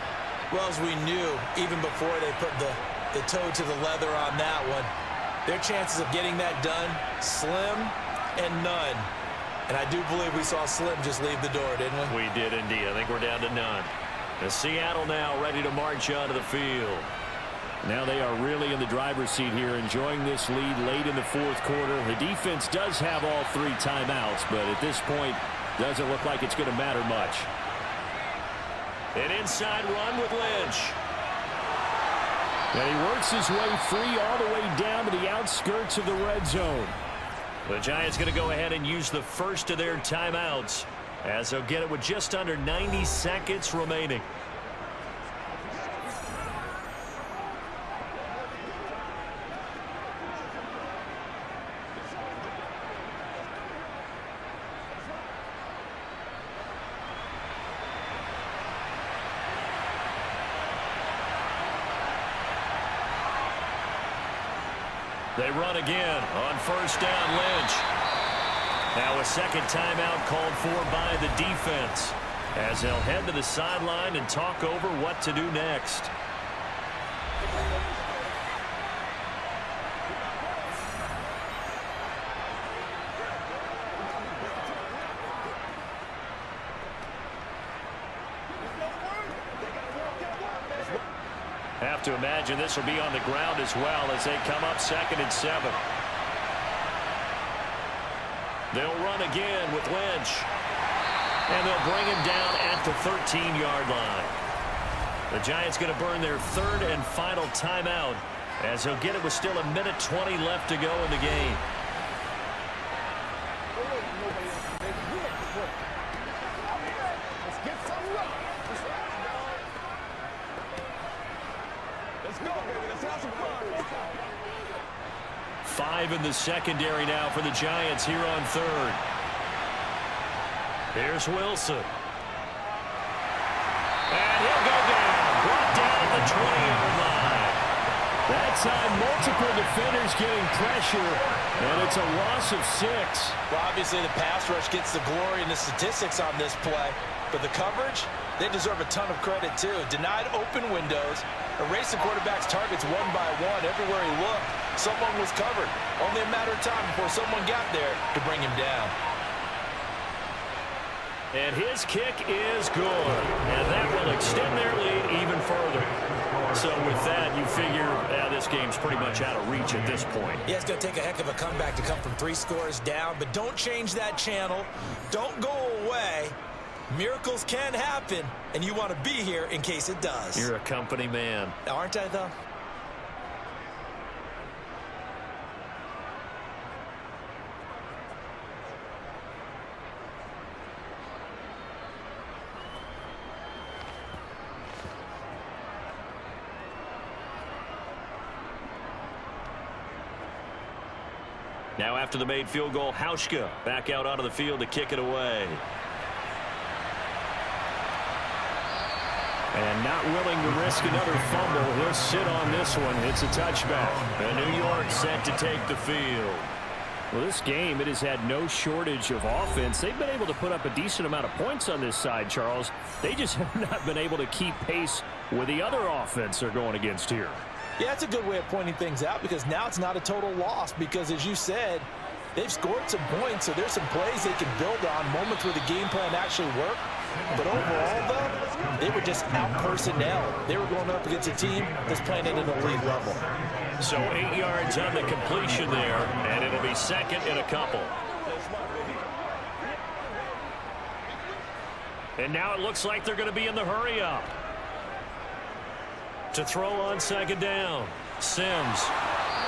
S2: Well, as we knew, even before they put the toe to the leather on that one, their chances of getting that done, slim and none. And I do believe we saw Slim just leave the door, didn't we?
S5: We did indeed. I think we're down to none. And Seattle now ready to march onto the field.
S1: Now they are really in the driver's seat here, enjoying this lead late in the 4th quarter. The defense does have all 3 timeouts, but at this point, doesn't look like it's going to matter much.
S5: An inside run with Lynch.
S1: And he works his way free all the way down to the outskirts of the red zone.
S5: The Giants going to go ahead and use the first of their timeouts, as they'll get it with just under 90 seconds remaining. They run again on first down. Lynch. Now a second timeout called for by the defense, as they'll head to the sideline and talk over what to do next. Have to imagine this will be on the ground as well as they come up 2nd and 7. They'll run again with Lynch. And they'll bring him down at the 13-yard line. The Giants going to burn their 3rd and final timeout, as they'll get it with still 1:20 left to go in the game. Five in the secondary now for the Giants here on 3rd. Here's Wilson. And he'll go down. Brought down at the 20-yard line.
S1: That time, multiple defenders getting pressure, and it's a loss of 6.
S2: Well, obviously the pass rush gets the glory and the statistics on this play, but the coverage, they deserve a ton of credit too. Denied open windows, erased the quarterback's targets one by one. Everywhere he looked, someone was covered. Only a matter of time before someone got there to bring him down.
S5: And his kick is good. And that will extend their lead even further. So with that, you figure this game's pretty much out of reach at this point.
S2: Yeah, it's going to take a heck of a comeback to come from 3 scores down, but don't change that channel. Don't go away. Miracles can happen, and you want to be here in case it does.
S5: You're a company man.
S2: Aren't I, though?
S5: Now after the made field goal, Hauschka back out onto the field to kick it away.
S1: And not willing to risk another fumble. He'll sit on this one. It's a touchback.
S5: And New York set to take the field.
S1: Well, this game, it has had no shortage of offense. They've been able to put up a decent amount of points on this side, Charles. They just have not been able to keep pace with the other offense they're going against here.
S2: Yeah, that's a good way of pointing things out, because now it's not a total loss, because as you said, they've scored some points, so there's some plays they can build on, moments where the game plan actually worked. But overall, though, they were just out personnel. They were going up against a team that's playing at an elite level.
S5: So 8 yards on the completion there, and it'll be 2nd and a couple. And now it looks like they're going to be in the hurry up. To throw on 2nd down, Sims.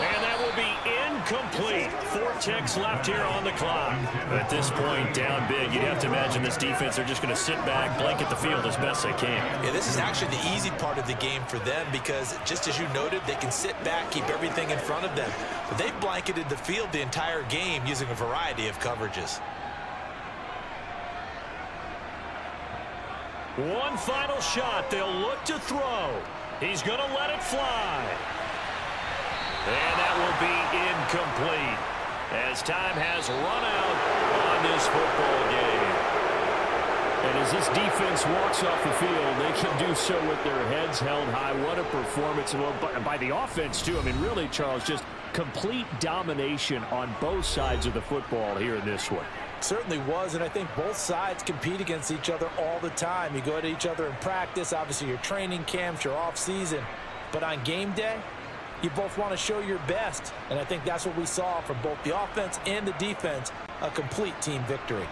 S5: And that will be incomplete. 4 ticks left here on the clock. At this point, down big, you'd have to imagine this defense, they're just going to sit back, blanket the field as best they can.
S2: Yeah, this is actually the easy part of the game for them, because just as you noted, they can sit back, keep everything in front of them. But they've blanketed the field the entire game using a variety of coverages.
S5: One final shot. They'll look to throw. He's going to let it fly. And that will be incomplete as time has run out on this football game.
S1: And as this defense walks off the field, they can do so with their heads held high. What a performance by the offense, too. I mean, really, Charles, just complete domination on both sides of the football here in this one.
S2: Certainly was, and I think both sides compete against each other all the time. You go to each other in practice, obviously your training camps, your off-season. But on game day, you both want to show your best. And I think that's what we saw from both the offense and the defense, a complete team victory.